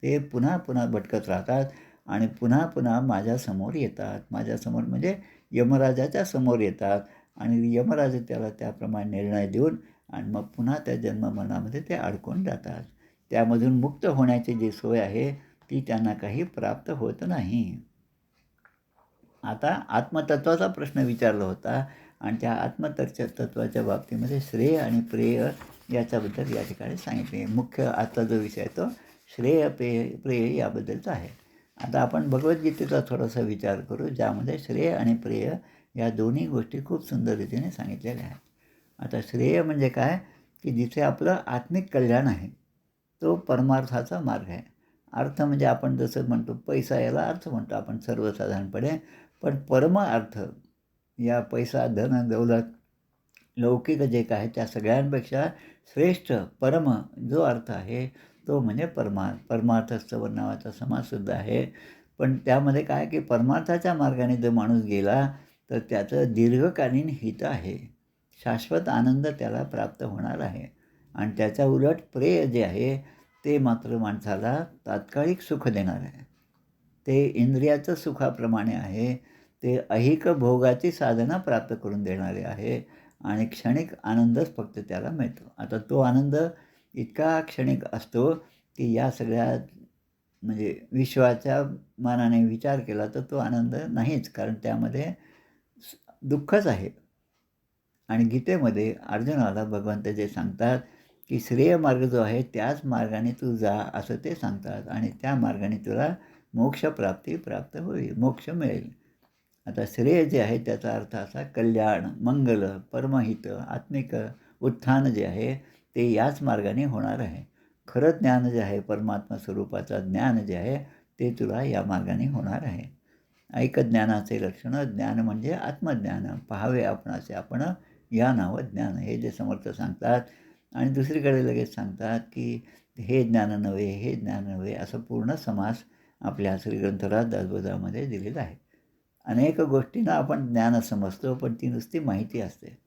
ते पुन्हा पुन्हा भटकत राहतात आणि पुन्हा पुन्हा माझ्यासमोर येतात. माझ्यासमोर म्हणजे यमराजाच्या समोर येतात आणि यमराज त्याला त्याप्रमाणे निर्णय देऊन आणि मग पुन्हा त्या जन्ममरणामध्ये ते अडकून जातात. त्यामधून मुक्त होण्याची जी सोय आहे ती त्यांना काही प्राप्त होत नाही. आता आत्मतत्वाचा प्रश्न विचारला होता आणि त्या तत्वाच्या बाबतीमध्ये श्रेय आणि प्रेय याच्याबद्दल या ठिकाणी सांगितले. मुख्य आजचा जो विषय आहे तो श्रेय प्रेय याबद्दलचा आहे. आता आपण भगवद्गीतेचा थोडासा विचार करू, ज्यामध्ये श्रेय आणि प्रेय या दोन्ही गोष्टी खूप सुंदर रीतीने सांगितलेल्या आहेत. आता श्रेय म्हणजे काय, की जिथे आपलं आत्मिक कल्याण आहे तो परमार्थाचा मार्ग आहे. अर्थ म्हणजे आपण जसं म्हणतो पैसा, याला अर्थ म्हणतो आपण सर्वसाधारणपणे. पण परम अर्थ या पैसा, धन, दौलत, लौकिक जे काय आहे त्या सगळ्यांपेक्षा श्रेष्ठ परम जो अर्थ आहे तो म्हणजे परमार्थ स्तवर नावाचा समाजसुद्धा आहे. पण त्यामध्ये काय की परमार्थाच्या मार्गाने जर माणूस गेला तर त्याचं दीर्घकालीन हित आहे, शाश्वत आनंद त्याला प्राप्त होणार आहे. आणि त्याच्या उलट प्रेय जे आहे ते मात्र माणसाला तात्कालिक सुख देणार आहे. ते इंद्रियाचं सुखाप्रमाणे आहे. ते ऐहिक भोगाची साधना प्राप्त करून देणारे आहे आणि क्षणिक आनंदच फक्त त्याला मिळतो. आता तो आनंद इतका क्षणिक असतो की या सगळ्या म्हणजे विश्वाच्या मानाने विचार केला तर तो आनंद नाहीच, कारण त्यामध्ये दुःखच आहे. आणि गीतेमध्ये अर्जुनाला भगवंत जे सांगतात की श्रेय मार्ग जो आहे त्याच मार्गाने तू जा असं ते सांगतात आणि त्या मार्गाने तुला मोक्षप्राप्ती प्राप्त होईल, मोक्ष मिळेल. आता श्रेय जे आहे त्याचा अर्थ असा कल्याण, मंगल, परमहित, आत्मिक उत्थान जे आहे ते याच मार्गाने होणार आहे. खरं ज्ञान जे आहे, परमात्मा स्वरूपाचं ज्ञान जे आहे ते तुला या मार्गाने होणार आहे. ऐक ज्ञानाचे लक्षण, ज्ञान म्हणजे आत्मज्ञान, पाहावे आपणाचे आपण या नावं ज्ञान, हे जे समर्थ सांगतात. आणि दुसरीकडे लगेच सांगतात की हे ज्ञान नव्हे, हे ज्ञान नव्हे, असं पूर्ण समास आपल्या श्रीग्रंथराज दासबोधामध्ये दिलेला आहे. अनेक गोष्टींना आपण ज्ञान समजतो पण ती नुसती माहिती असते.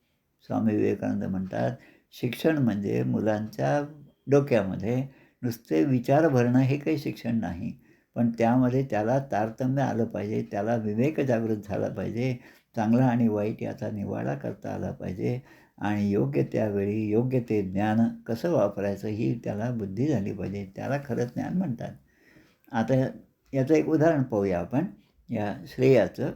स्वामी विवेकानंद म्हणतात, शिक्षण म्हणजे मुलांच्या डोक्यामध्ये नुसते विचार भरणं हे काही शिक्षण नाही, पण त्यामध्ये त्याला तारतम्य आलं पाहिजे, त्याला विवेक जागृत झाला पाहिजे, चांगला आणि वाईट याचा निवाडा करता आला पाहिजे आणि योग्य त्यावेळी योग्य ते ज्ञान कसं वापरायचं ही त्याला बुद्धी झाली पाहिजे. त्याला खरं ज्ञान म्हणतात. आता याचं एक उदाहरण पाहूया आपण. या श्रेयाचं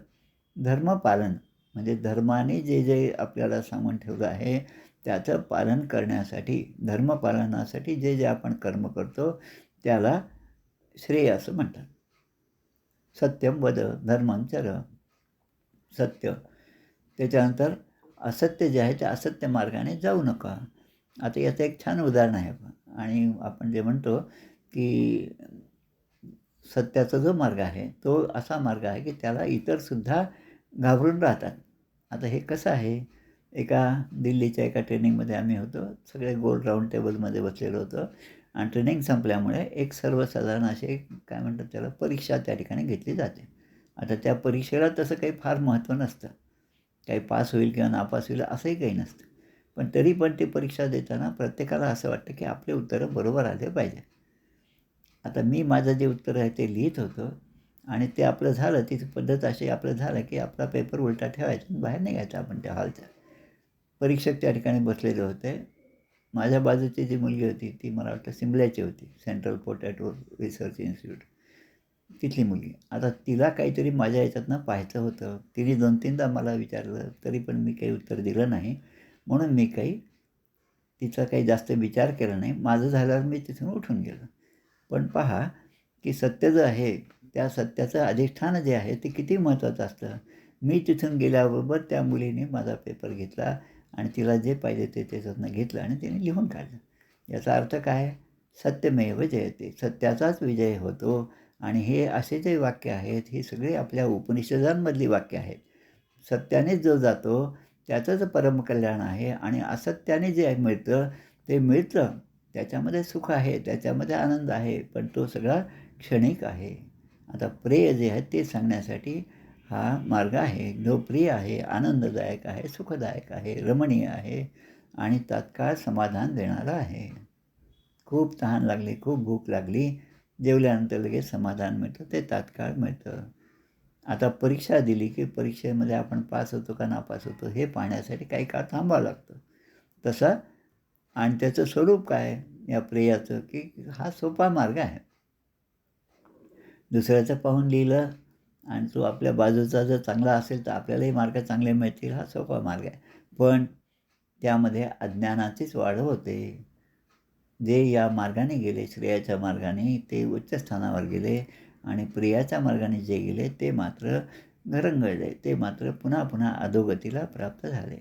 धर्मपालन म्हणजे धर्माने जे जे आपल्याला सांगून ठेवलं आहे त्याचं पालन करण्यासाठी, धर्मपालनासाठी जे जे आपण कर्म करतो त्याला श्रेय असं म्हणतात. सत्यम वद धर्मं चर, सत्य. त्याच्यानंतर असत्य जे आहे त्या असत्य मार्गाने जाऊ नका. आता याचं एक छान उदाहरण आहे. आणि आपण जे म्हणतो की सत्याचा जो मार्ग आहे तो असा मार्ग आहे की त्याला इतरसुद्धा घाबरून राहतात. आता हे कसं आहे, दिल्लीच्या एका ट्रेनिंगमध्ये आम्ही होतो, सगळे गोल राऊंड टेबलमध्ये बसलेलो होतो आणि ट्रेनिंग संपल्यामुळे एक सर्वसाधारण असे काय म्हणतात त्याला परीक्षा त्या ठिकाणी घेतली जाते. आता त्या परीक्षेला तसं काही फार महत्त्व नसतं, काही पास होईल किंवा नापास होईल असंही काही नसतं. पण तरी पण ती परीक्षा देताना प्रत्येकाला असं वाटतं की आपले उत्तरं बरोबर आले पाहिजे. आता मी माझं जे उत्तर आहे ते लिहित होतो आणि ते आपलं झालं, तिची पद्धत अशी आपलं झालं की आपला पेपर उलटा ठेवायचा आणि बाहेर निघायचं आपण त्या हॉलच्या. परीक्षक त्या ठिकाणी बसलेले होते. माझ्या बाजूची जी मुलगी होती ती मला वाटतं सिमल्याची होती, सेंट्रल पोटॅटो रिसर्च इन्स्टिट्यूट, तिथली मुलगी. आता तिला काहीतरी माझ्या ह्याच्यातनं पाहायचं होतं. तिने 2-3दा मला विचारलं तरी पण मी काही उत्तर दिलं नाही. म्हणून मी तिचा काही जास्त विचार केला नाही. माझं झाल्यावर मी तिथून उठून गेलो. पण पहा की सत्य जे आहे त्या सत्याचं अधिष्ठान जे आहे ते किती महत्त्वाचं असतं. मी तिथून गेल्याबरोबर त्या मुलीने माझा पेपर घेतला आणि तिला जे पाहिजे ते त्याच्यातनं घेतलं आणि तिने लिहून काढलं. याचा अर्थ काय? सत्यमेव जयते, सत्याचाच विजय होतो. आणि हे असे जे वाक्य आहेत ही सगळी आपल्या उपनिषदांमधली वाक्य आहेत. सत्यानेच जो जातो त्याचंच परमकल्याण आहे आणि असत्याने जे मिळतं ते मिळतं. त्याच्यामध्ये सुख आहे, त्याच्यामध्ये आनंद आहे, पण तो सगळा क्षणिक आहे. आता प्रेय जे आहे ते सांगण्यासाठी हा मार्ग आहे. जो प्रिय आहे, आनंददायक आहे, सुखदायक आहे, रमणीय आहे आणि तात्काळ समाधान देणारा आहे. खूप तहान लागली, खूप भूक लागली, जेवल्यानंतर लगेच समाधान मिळतं, ते तात्काळ मिळतं. आता परीक्षा दिली की परीक्षेमध्ये आपण पास होतो का नापास होतो हे पाहण्यासाठी काही काळ थांबावं लागतं. तसं आणि त्याचं स्वरूप काय या प्रेयाचं, की हा सोपा मार्ग आहे. दुसऱ्याचं पाहून लिहिलं आणि तो आपल्या बाजूचा जर चांगला असेल तर आपल्यालाही मार्क चांगले मिळतील, हा सोपा मार्ग आहे. पण त्यामध्ये अज्ञानाचीच वाढ होते. जे या मार्गाने गेले, श्रेयाच्या मार्गाने, ते उच्च स्थानावर गेले आणि प्रियाच्या मार्गाने जे गेले ते मात्र घरंगळले, ते मात्र पुन्हा पुन्हा अधोगतीला प्राप्त झाले.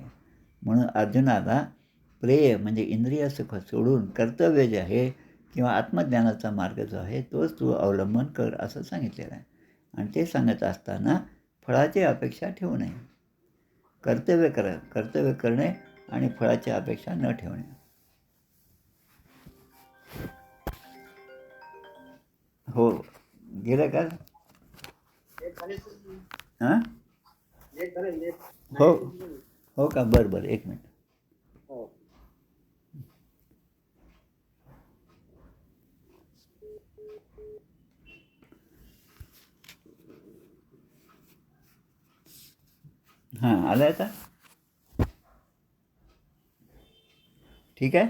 म्हणून अर्जुनाला प्रेय म्हणजे इंद्रिय सुख सोडून कर्तव्य जे आहे किंवा आत्मज्ञानाचा मार्ग जो आहे तोच तू अवलंबन कर असं सांगितलेलं आहे. आणि ते सांगत असताना फळाची अपेक्षा ठेवू नये. कर्तव्य करणे आणि फळाची अपेक्षा न ठेवणे. हो, गेलं का? हां? हो हो का? बरं बरं, एक मिनिट. हां, आलं आता? ठीक आहे.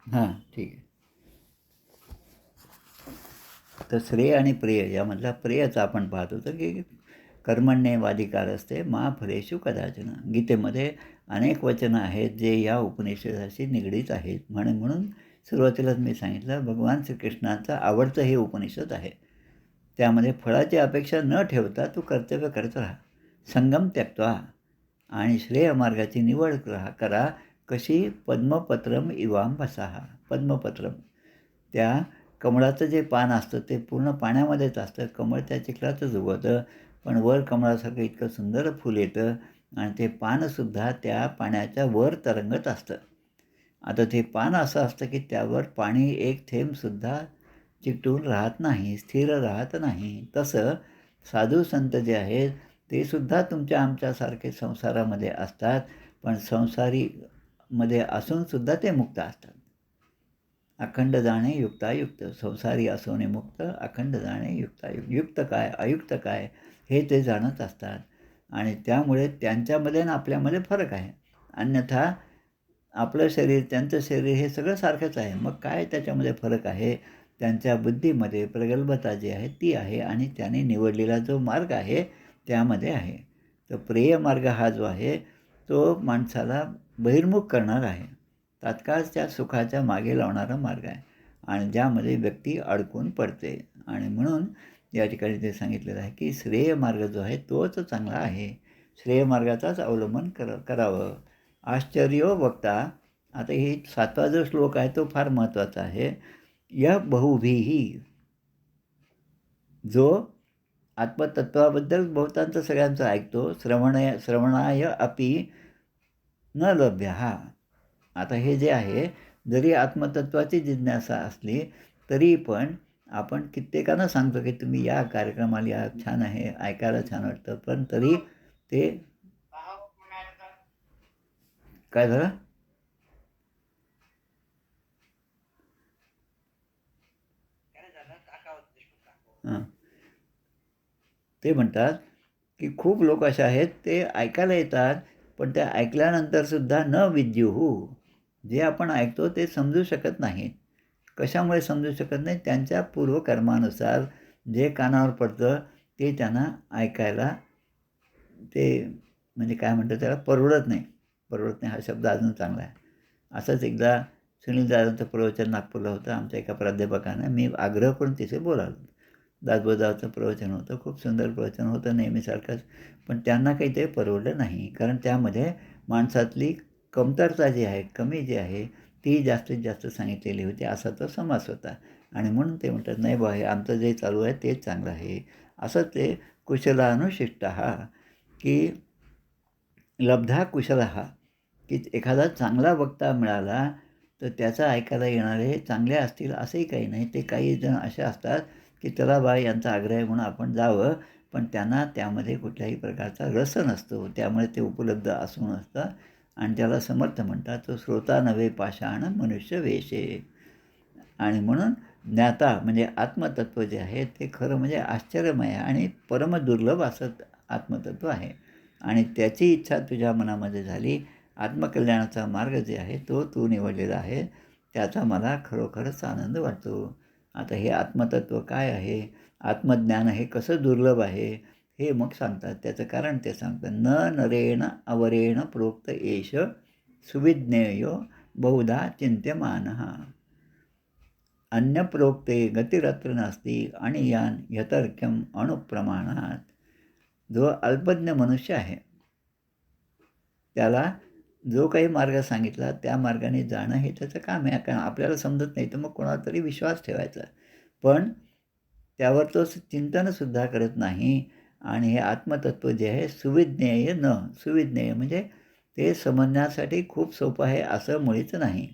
हां, ठीक आहे. तर श्रेय आणि प्रेय यामधला प्रेयचा आपण पाहत होतो की कर्मण्येवाधिकार असते मा फलेषु कदाचन. गीतेमध्ये अनेक वचनं आहेत जे या उपनिषदाशी निगडीत आहेत. म्हणून सुरुवातीलाच मी सांगितलं भगवान श्रीकृष्णाचं आवडतं हे उपनिषद आहे. त्यामध्ये फळाची अपेक्षा न ठेवता तू कर्तव्य करत राहा. संगम त्यक्त्वा आणि श्रेय मार्गाची निवड करा. कशी? पद्मपत्रम इवांभसाः. पद्मपत्रम त्या कमळाचं जे पान असतं ते पूर्ण पाण्यामध्येच असतं. कमळ त्या चिखलातच उगवतं, पण वर कमळासारखं इतकं सुंदर फूल येतं आणि ते पानसुद्धा त्या पाण्याच्या वर तरंगत असतं. आता ते पान असं असतं की त्यावर पाणी एक थेंबसुद्धा चिकटून राहत नाही, स्थिर राहत नाही. तसं साधू संत जे आहेत ते सुद्धा तुमच्या आमच्यासारखे संसारामध्ये असतात, पण संसारीमध्ये असूनसुद्धा ते मुक्त असतात. अखंड जाणे युक्तायुक्त. संसारी असोने मुक्त, अखंड जाणे युक्तायुक्त. युक्त काय अयुक्त काय हे ते जाणत असतात आणि त्यामुळे त्यांच्यामध्ये आणि आपल्यामध्ये फरक आहे. अन्यथा आपलं शरीर त्यांचं शरीर हे सगळं सारखंच आहे. मग काय त्याच्यामध्ये फरक आहे? त्यांच्या बुद्धीमध्ये प्रगल्भता जी आहे ती आहे आणि त्याने निवडलेला जो मार्ग आहे त्यामध्ये आहे. तर प्रेय मार्ग हा जो आहे तो माणसाला बहिर्मुख करणारा आहे. तात्काळच्या सुखाच्या मागे लावणारा मार्ग आहे आणि ज्यामध्ये व्यक्ती अडकून पडते. आणि म्हणून या ठिकाणी ते सांगितलेलं आहे की श्रेय मार्ग जो आहे तोच चांगला आहे. श्रेय मार्गाचाच अवलंबन करावं. आश्चर्यो वक्ता. आता ही 7वा जो श्लोक आहे तो फार महत्त्वाचा आहे. या बहुभिही जो आत्मतत्वाबद्दल बहुतांचं सगळ्यांचं ऐकतो. श्रवणाय अपि न लभ्य. आता हे जे आहे जरी आत्मतत्वाची जिज्ञासा असली तरी पण आपण कित्येकांना सांगतो की तुम्ही या कार्यक्रमाला या, छान आहे, ऐकायला छान वाटतं, पण तरी ते काय झालं? हां, ते म्हणतात की खूप लोक असे आहेत ते ऐकायला येतात, पण ते ऐकल्यानंतरसुद्धा न विद्युः. जे आपण ऐकतो ते समजू शकत नाहीत. कशामुळे समजू शकत नाही? त्यांच्या पूर्वकर्मानुसार जे कानावर पडतं ते त्यांना ऐकायला ते म्हणजे काय म्हणतात त्याला परवडत नाही. परवडत नाही हा शब्द अजून चांगला आहे. असंच एकदा सुनील दादांचं प्रवचन नागपूरला होतं. आमच्या एका प्राध्यापकानं मी आग्रह करून तिथे बोलावलं. दासबोधाचं प्रवचन होतं. खूप सुंदर प्रवचन होतं नेहमीसारखंच. पण त्यांना काही ते परवडलं नाही. कारण त्यामध्ये माणसातली कमतरता जी आहे, कमी जी आहे ती जास्तीत जास्त सांगितलेली होती. असा तो समास होता आणि म्हणून ते म्हणतात नाही बा हे आमचं जे चालू आहे तेच चांगलं आहे. असं ते कुशलानुशिष्टः, की लब्धा कुशलः, की एखादा चांगला वक्ता मिळाला तर त्याचं ऐकायला येणारे चांगले असतील असंही काही नाही. ते काही जण असे असतात की चला बा यांचा आग्रह आहे म्हणून आपण जावं, पण त्यांना त्यामध्ये कुठल्याही प्रकारचा रस नसतो. त्यामुळे ते उपलब्ध असून असतं आणि त्याला समर्थ म्हणतात. तो श्रोता नव्हे पाषाण मनुष्य वेशे. आणि म्हणून ज्ञाता म्हणजे आत्मतत्व जे आहे ते खरं म्हणजे आश्चर्यमय आहे आणि परमदुर्लभ असं आत्मतत्व आहे. आणि त्याची इच्छा तुझ्या मनामध्ये झाली. आत्मकल्याणाचा मार्ग जे आहे तो तू निवडलेला आहे. त्याचा मला खरोखरच आनंद वाटतो. आता हे आत्मतत्व काय आहे? आत्मज्ञान हे कसं दुर्लभ आहे? हे मग सांगतात. त्याचं कारण ते सांगतात. न नरेण अवरेण प्रोक्त एष सुविज्ञेयो बहुधा चिंत्यमानः. अन्यप्रोक्ते गतिरत्र नास्ति अणियान यतर्क्यम अणुप्रमाणात. जो अल्पज्ञ मनुष्य आहे त्याला जो काही मार्ग सांगितला त्या मार्गाने जाणं हे त्याचं काम आहे. कारण आपल्याला समजत नाही तर मग कोणाला तरी विश्वास ठेवायचा. पण त्यावर तो चिंतनसुद्धा करत नाही. आणि हे आत्मतत्व जे आहे सुविज्ञेय सुविज्ञेय म्हणजे ते समजण्यासाठी खूप सोपं आहे असं मुळीच नाही.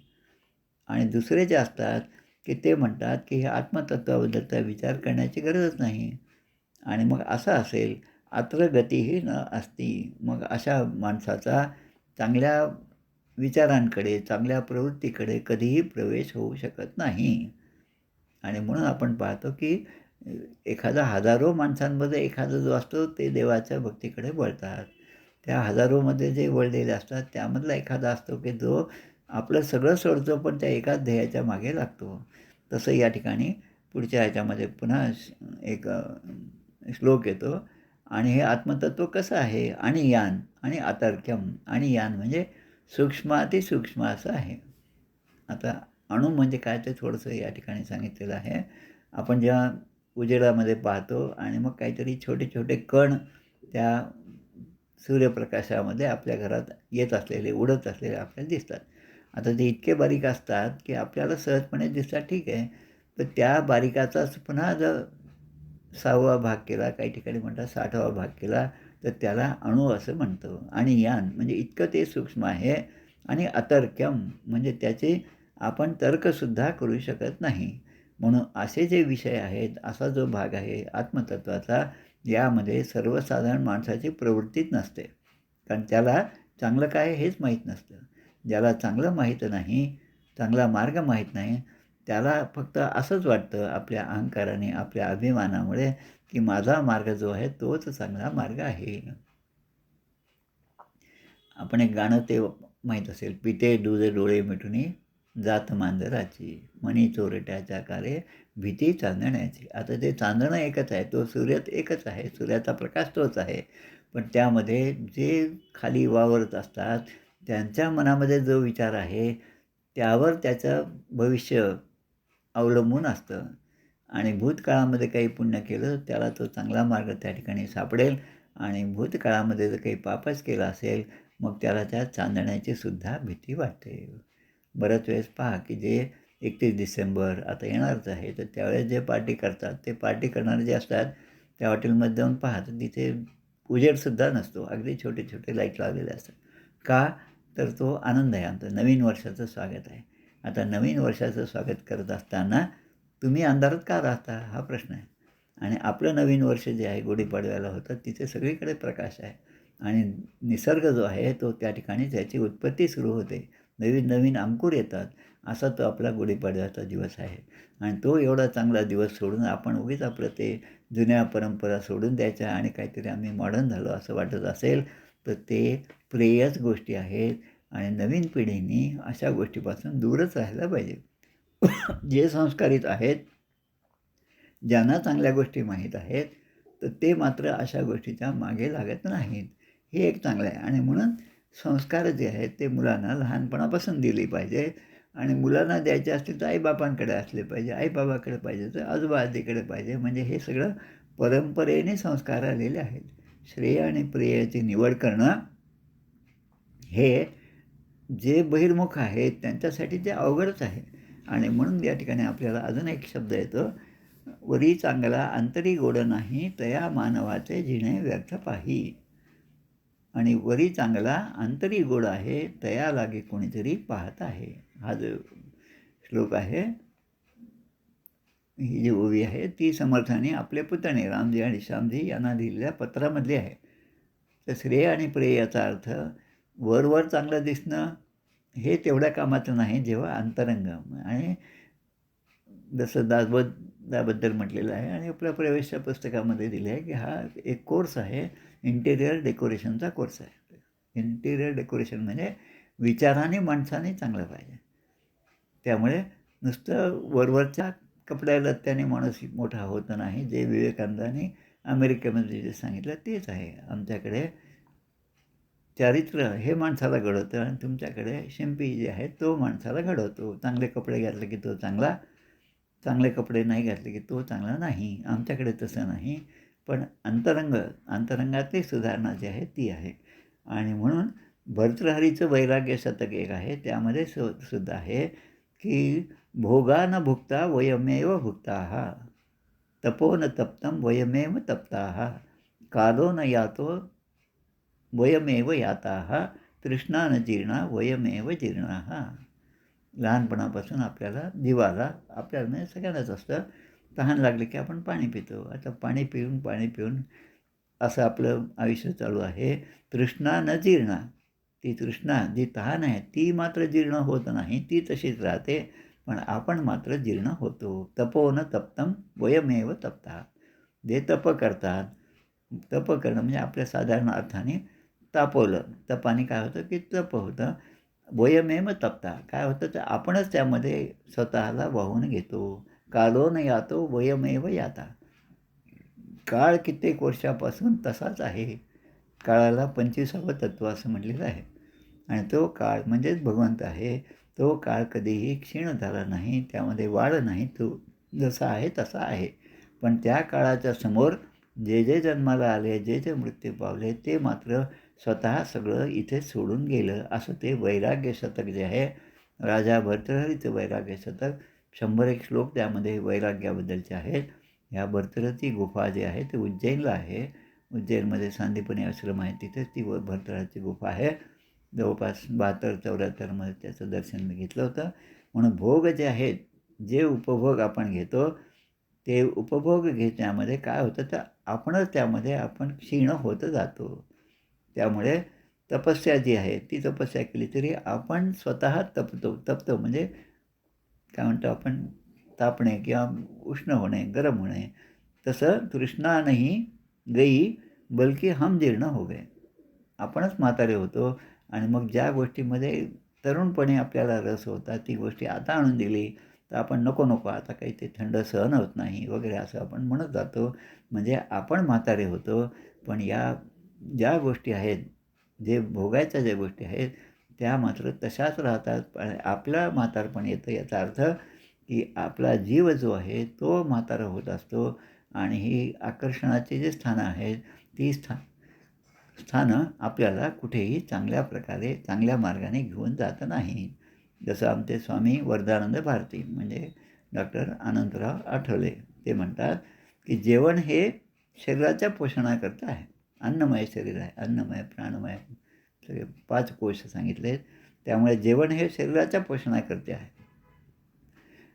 आणि दुसरे जे असतात की ते म्हणतात की हे आत्मतत्वाबद्दलचा विचार करण्याची गरजच नाही. आणि मग असं असेल अत्र गतीही न असती. मग अशा माणसाचा चांगल्या विचारांकडे, चांगल्या प्रवृत्तीकडे कधीही प्रवेश होऊ शकत नाही. आणि म्हणून आपण पाहतो की एखादा हजारो माणसांमध्ये एखादा जो असतो ते देवाच्या भक्तीकडे वळतात. त्या हजारोमध्ये जे वळलेले असतात त्यामधला एखादा असतो की जो आपलं सगळं सोडतो पण त्या एकाच ध्येयाच्या मागे लागतो. तसं या ठिकाणी पुढच्या ह्याच्यामध्ये पुन्हा एक श्लोक येतो. आणि हे आत्मतत्व कसं आहे? आणि यान आणि अतर्क्यम. आणि यान म्हणजे सूक्ष्मातिसूक्ष्म असं आहे. आता अणू म्हणजे काय ते थोडंसं या ठिकाणी सांगितलेलं आहे. आपण जेव्हा उजेडामध्ये पाहतो आणि मग काहीतरी छोटे छोटे कण त्या सूर्यप्रकाशामध्ये आपल्या घरात येत असलेले, उडत असलेले आपल्याला दिसतात. आता ते इतके बारीक असतात की आपल्याला सहजपणे दिसतात, ठीक आहे. तर त्या बारीकाचाच पुन्हा जर 6वा भाग केला, काही ठिकाणी म्हणतात 60वा भाग केला, तर त्याला अणू असं म्हणतो. आणि यान म्हणजे इतकं ते सूक्ष्म आहे. आणि अतर्क्यम म्हणजे त्याचे आपण तर्कसुद्धा करू शकत नाही. म्हणून असे जे विषय आहेत, असा जो भाग आहे आत्मतत्वाचा, यामध्ये सर्वसाधारण माणसाची प्रवृत्तीच नसते. कारण त्याला चांगलं काय हेच माहीत नसतं. ज्याला चांगलं माहीत नाही, चांगला मार्ग माहीत नाही, त्याला फक्त असंच वाटतं आपल्या अहंकाराने, आपल्या अभिमानामुळे की माझा मार्ग जो आहे तोच चांगला मार्ग आहे. आपण एक गाणं ते माहीत असेल. पिते दूध डोळे मिटुनी जात मांजराची, मणी चोरट्याच्या कारे भीती चांदण्याची. आता ते चांदणं एकच आहे, तो सूर्य एकच आहे, सूर्याचा प्रकाश तोच आहे. पण त्यामध्ये जे खाली वावरत असतात त्यांच्या मनामध्ये जो विचार आहे त्यावर त्याचं भविष्य अवलंबून असतं. आणि भूतकाळामध्ये काही पुण्य केलं त्याला तो चांगला मार्ग त्या ठिकाणी सापडेल. आणि भूतकाळामध्ये जर काही पापच केलं असेल मग त्याला त्या चांदण्याची सुद्धा भीती वाटते. बऱ्याच वेळेस पहा की जे 31 डिसेंबर आता येणारच आहे, तर त्यावेळेस जे पार्टी करतात ते पार्टी करणारे जे असतात त्या हॉटेलमध्ये जाऊन पहा तर तिथे उजेडसुद्धा नसतो. अगदी छोटे छोटे लाईट लावलेले असतात. का? तर तो आनंद आहे, आमचं नवीन वर्षाचं स्वागत आहे. आता नवीन वर्षाचं स्वागत करत असताना तुम्ही अंधारात का राहता हा प्रश्न आहे. आणि आपलं नवीन वर्ष जे आहे गुढीपाडव्याला होतं तिथे सगळीकडे प्रकाश आहे. आणि निसर्ग जो आहे तो त्या ठिकाणी त्याची उत्पत्ती सुरू होते. नवीन नवीन अंकुर येतात. असा तो आपला गुढीपाडव्याचा दिवस आहे. आणि तो एवढा चांगला दिवस सोडून आपण उगीच आपलं ते जुन्या परंपरा सोडून द्यायच्या आणि काहीतरी आम्ही मॉडर्न झालो असं वाटत असेल तर ते प्रेयच गोष्टी आहेत. आणि नवीन पिढीने अशा गोष्टीपासून दूरच राहायला पाहिजे. जे संस्कारित आहेत, ज्यांना चांगल्या गोष्टी माहीत आहेत, तर ते मात्र अशा गोष्टीच्या मागे लागत नाहीत. हे एक चांगलं आहे. आणि म्हणून संस्कार जे आहेत ते मुलांना लहानपणापासून दिली पाहिजे. आणि मुलांना द्यायचे असतील तर आईबापांकडे असले पाहिजे, आईबाबाकडे पाहिजे तर आजोबा आजीकडे पाहिजे. म्हणजे हे सगळं परंपरेने संस्कार आलेले आहेत. श्रेय आणि प्रेयाची निवड करणं हे जे बहिर्मुख आहेत त्यांच्यासाठी ते अवघडच आहे. आणि म्हणून या ठिकाणी आपल्याला अजून एक शब्द येतो वरी चांगला अंतरी गोड नाही, तया मानवाचे जिणे व्यर्थ पाही. आणि वरी चांगला अंतरी गोड आहे, तया लागे कोणीतरी पाहत आहे. हा जो श्लोक आहे, ही जी ओवी आहे ती समर्थाने आपले पुतणे रामजी आणि श्यामजी यांना लिहिलेल्या पत्रामधली आहे. तर श्रेय आणि प्रेय याचा अर्थ वरवर चांगलं दिसणं हे तेवढ्या कामाचं नाही, जेव्हा अंतरंग आणि जसं दासबोधाबद्दल म्हटलेलं आहे आणि आपल्या प्रवेशच्या पुस्तकामध्ये दिलं आहे की हा एक कोर्स आहे, इंटेरियर डेकोरेशनचा कोर्स आहे. इंटेरियर डेकोरेशन म्हणजे विचाराने माणसाने चांगलं पाहिजे. त्यामुळे नुसतं वरवरच्या कपड्या लत्त्याने माणूस मोठा होत नाही. जे विवेकानंदांनी अमेरिकेमध्ये जे सांगितलं तेच आहे. आमच्याकडे चारित्र्य हे माणसाला घडवतं आणि तुमच्याकडे शिंपी जे आहे तो माणसाला घडवतो. चांगले कपडे घातले की तो चांगला, चांगले कपडे नाही घातले की तो चांगला नाही. आमच्याकडे तसं नाही. पण अंतरंगातली सुधारणा जी आहे ती आहे. आणि म्हणून भर्तृहरीचं वैराग्य शतक एक आहे. त्यामध्ये सुद्धा आहे की भोगा न भुक्ता वयमेव भुक्ताः, तपो न तप्तं वयमेव तप्ताः, कालो न यातो वयमेव याताः, तृष्णा न जीर्णा वयमेव जीर्णाः. लहानपणापासून आपल्याला जीवाला आपल्याला म्हणजे सगळ्यांनाच असतं, तहान लागली की आपण पाणी पितो. आता पाणी पिऊन असं आपलं आयुष्य चालू आहे. तृष्णा न जीर्णा, ती तृष्णा जी तहान आहे ती मात्र जीर्ण होत नाही, ती तशीच राहते. पण आपण मात्र जीर्ण होतो. तपो न तप्तं वयमेव तप्ता. जे तप करतात, तप करणं म्हणजे आपल्या साधारण अर्थाने तापवलं. तपाने काय होतं की तप होतं. वयमेव तप्ता काय होतं तर आपणच त्यामध्ये स्वतःला वाहून घेतो. कालो न यातो वयमेव याता. काळ कित्येक वर्षापासून तसाच आहे. काळाला 25वं तत्त्व असं म्हटलेलं आहे. आणि तो काळ म्हणजेच भगवंत आहे. तो काळ कधीही क्षीण झाला नाही, त्यामध्ये वाढ नाही, तो जसा आहे तसा आहे. पण त्या काळाच्या समोर जे जे जन्माला आले, जे जे मृत्यू पावले, ते मात्र स्वतः सगळं इथे सोडून गेलं. असं ते वैराग्य शतक जे आहे, राजा भर्तृहरीचं वैराग्य शतक, 101 श्लोक त्यामध्ये वैराग्याबद्दलचे आहेत. ह्या भर्तृहरीची गुफा जी आहे ती उज्जैनला आहे. उज्जैनमध्ये सांदीपनी आश्रम आहे, तिथेच ती भर्तृहरीची गुफा आहे. जवळपास 72-74मध्ये त्याचं दर्शन मी घेतलं होतं. म्हणून भोग जे आहेत, जे उपभोग आपण घेतो, ते उपभोग घेण्यामध्ये काय होतं तर आपणच त्यामध्ये आपण क्षीण होत जातो. त्यामुळे तपस्या जी आहे, ती तपस्या केली तरी आपण स्वतः तपतो म्हणजे काय म्हणतो आपण तापणे किंवा उष्ण होणे, गरम होणे. तसं तृष्णा नाही गई बल्कि हम जीर्ण हो गए. आपणच म्हातारे होतो आणि मग ज्या गोष्टीमध्ये तरुणपणी आपल्याला रस होता, ती गोष्टी आता आणून दिली, तर आपण नको आता काही ते थंड सहन होत नाही वगैरे असं आपण म्हणत जातो. म्हणजे आपण म्हातारे होतो. पण या ज्या गोष्टी आहेत, जे भोगायच्या ज्या गोष्टी आहेत, त्या मात्र तशाच राहतात. आपलं म्हातारपण येतं याचा अर्थ की आपला जीव जो आहे तो म्हातारा होत असतो आणि ही आकर्षणाची जी स्थानं आहेत, ती स्थानं आपल्याला कुठेही चांगल्या प्रकारे, चांगल्या मार्गाने घेऊन जात नाही. जसं आमचे स्वामी वरदानंद भारती म्हणजे डॉक्टर अनंतराव आठवले ते म्हणतात, की जेवण हे शरीराच्या पोषणाकरता आहे. अन्नमय शरीर आहे. अन्नमय, प्राणमय सगळे 5 कोश सांगितलेत. त्यामुळे जेवण हे शरीराच्या पोषणाकरते आहे.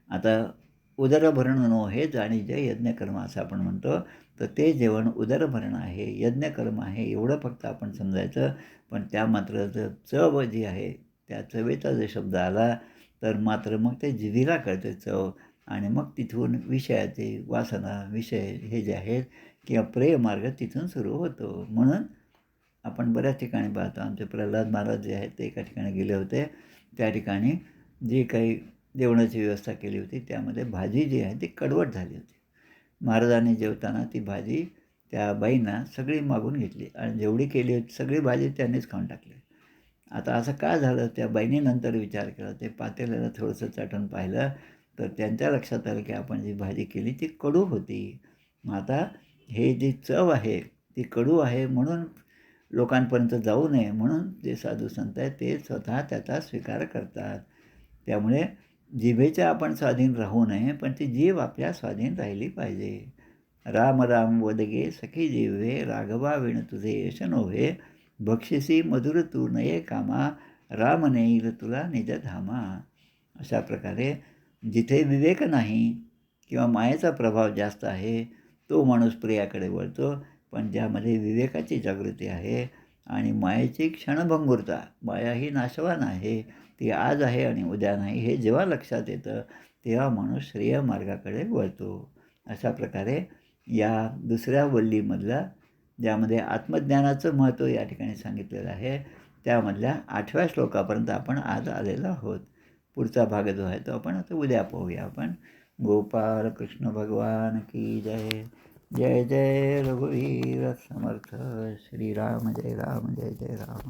आता उदरभरणो हेच आणि जे यज्ञकर्म असं आपण म्हणतो, तर ते जेवण उदरभरण आहे, यज्ञकर्म आहे एवढं फक्त आपण समजायचं. पण त्या मात्र जर चव जी आहे, त्या चवेचा जर शब्द आला, तर मात्र मग ते जिभेला कळते चव आणि मग तिथून विषयाचे वासना, विषय हे जे आहेत किंवा प्रेममार्ग तिथून सुरू होतो. म्हणून आपण बऱ्याच ठिकाणी पाहतो. आमचे प्रल्हाद महाराज जे आहेत ते एका ठिकाणी गेले होते. त्या ठिकाणी जी काही जेवणाची व्यवस्था केली होती, त्यामध्ये भाजी जी आहे ती कडवट झाली होती. महाराजांनी जेवताना ती भाजी त्या बाईंना सगळी मागून घेतली आणि जेवढी केली होती सगळी भाजी त्यांनीच खाऊन टाकली. आता असं का झालं? त्या बाईंनी नंतर विचार केला. ते पातेल्याला थोडंसं चाटून पाहिलं, तर त्यांच्या लक्षात आलं की आपण जी भाजी केली ती कडू होती. मग आता हे जी चव आहे ती कडू आहे म्हणून लोकांपर्यंत जाऊ नये म्हणून जे साधू संत आहेत ते स्वतः त्याचा स्वीकार करतात. त्यामुळे जिभेच्या आपण स्वाधीन राहू नये, पण ती जीभ आपल्या स्वाधीन राहिली पाहिजे. राम राम वदगे सखी जिव्हे, राघवा विण तुझे यश नोहे. बक्षिसी मधुर तू नये कामा, राम नेईल तुला निज धामा. अशा प्रकारे जिथे विवेक नाही किंवा मायेचा प्रभाव जास्त आहे, तो माणूस प्रियाकडे वळतो. पण ज्यामध्ये विवेकाची जागृती आहे आणि मायेची क्षणभंगुरता, माया ही नाशवान आहे, ती आज आहे आणि उद्या नाही, हे जेव्हा लक्षात येतं, तेव्हा माणूस श्रेय मार्गाकडे वळतो. अशा प्रकारे या दुसऱ्या वल्लीमधला, ज्यामध्ये आत्मज्ञानाचं महत्त्व या ठिकाणी सांगितलेलं आहे, त्यामधल्या 8व्या श्लोकापर्यंत आपण आज आलेलो आहोत. पुढचा भाग जो आहे तो आपण आता उद्या पाहूया आपण. गोपाल कृष्ण भगवान की जय. जय जय रघुवीर समर्थ. श्रीराम जय राम, जय जय राम.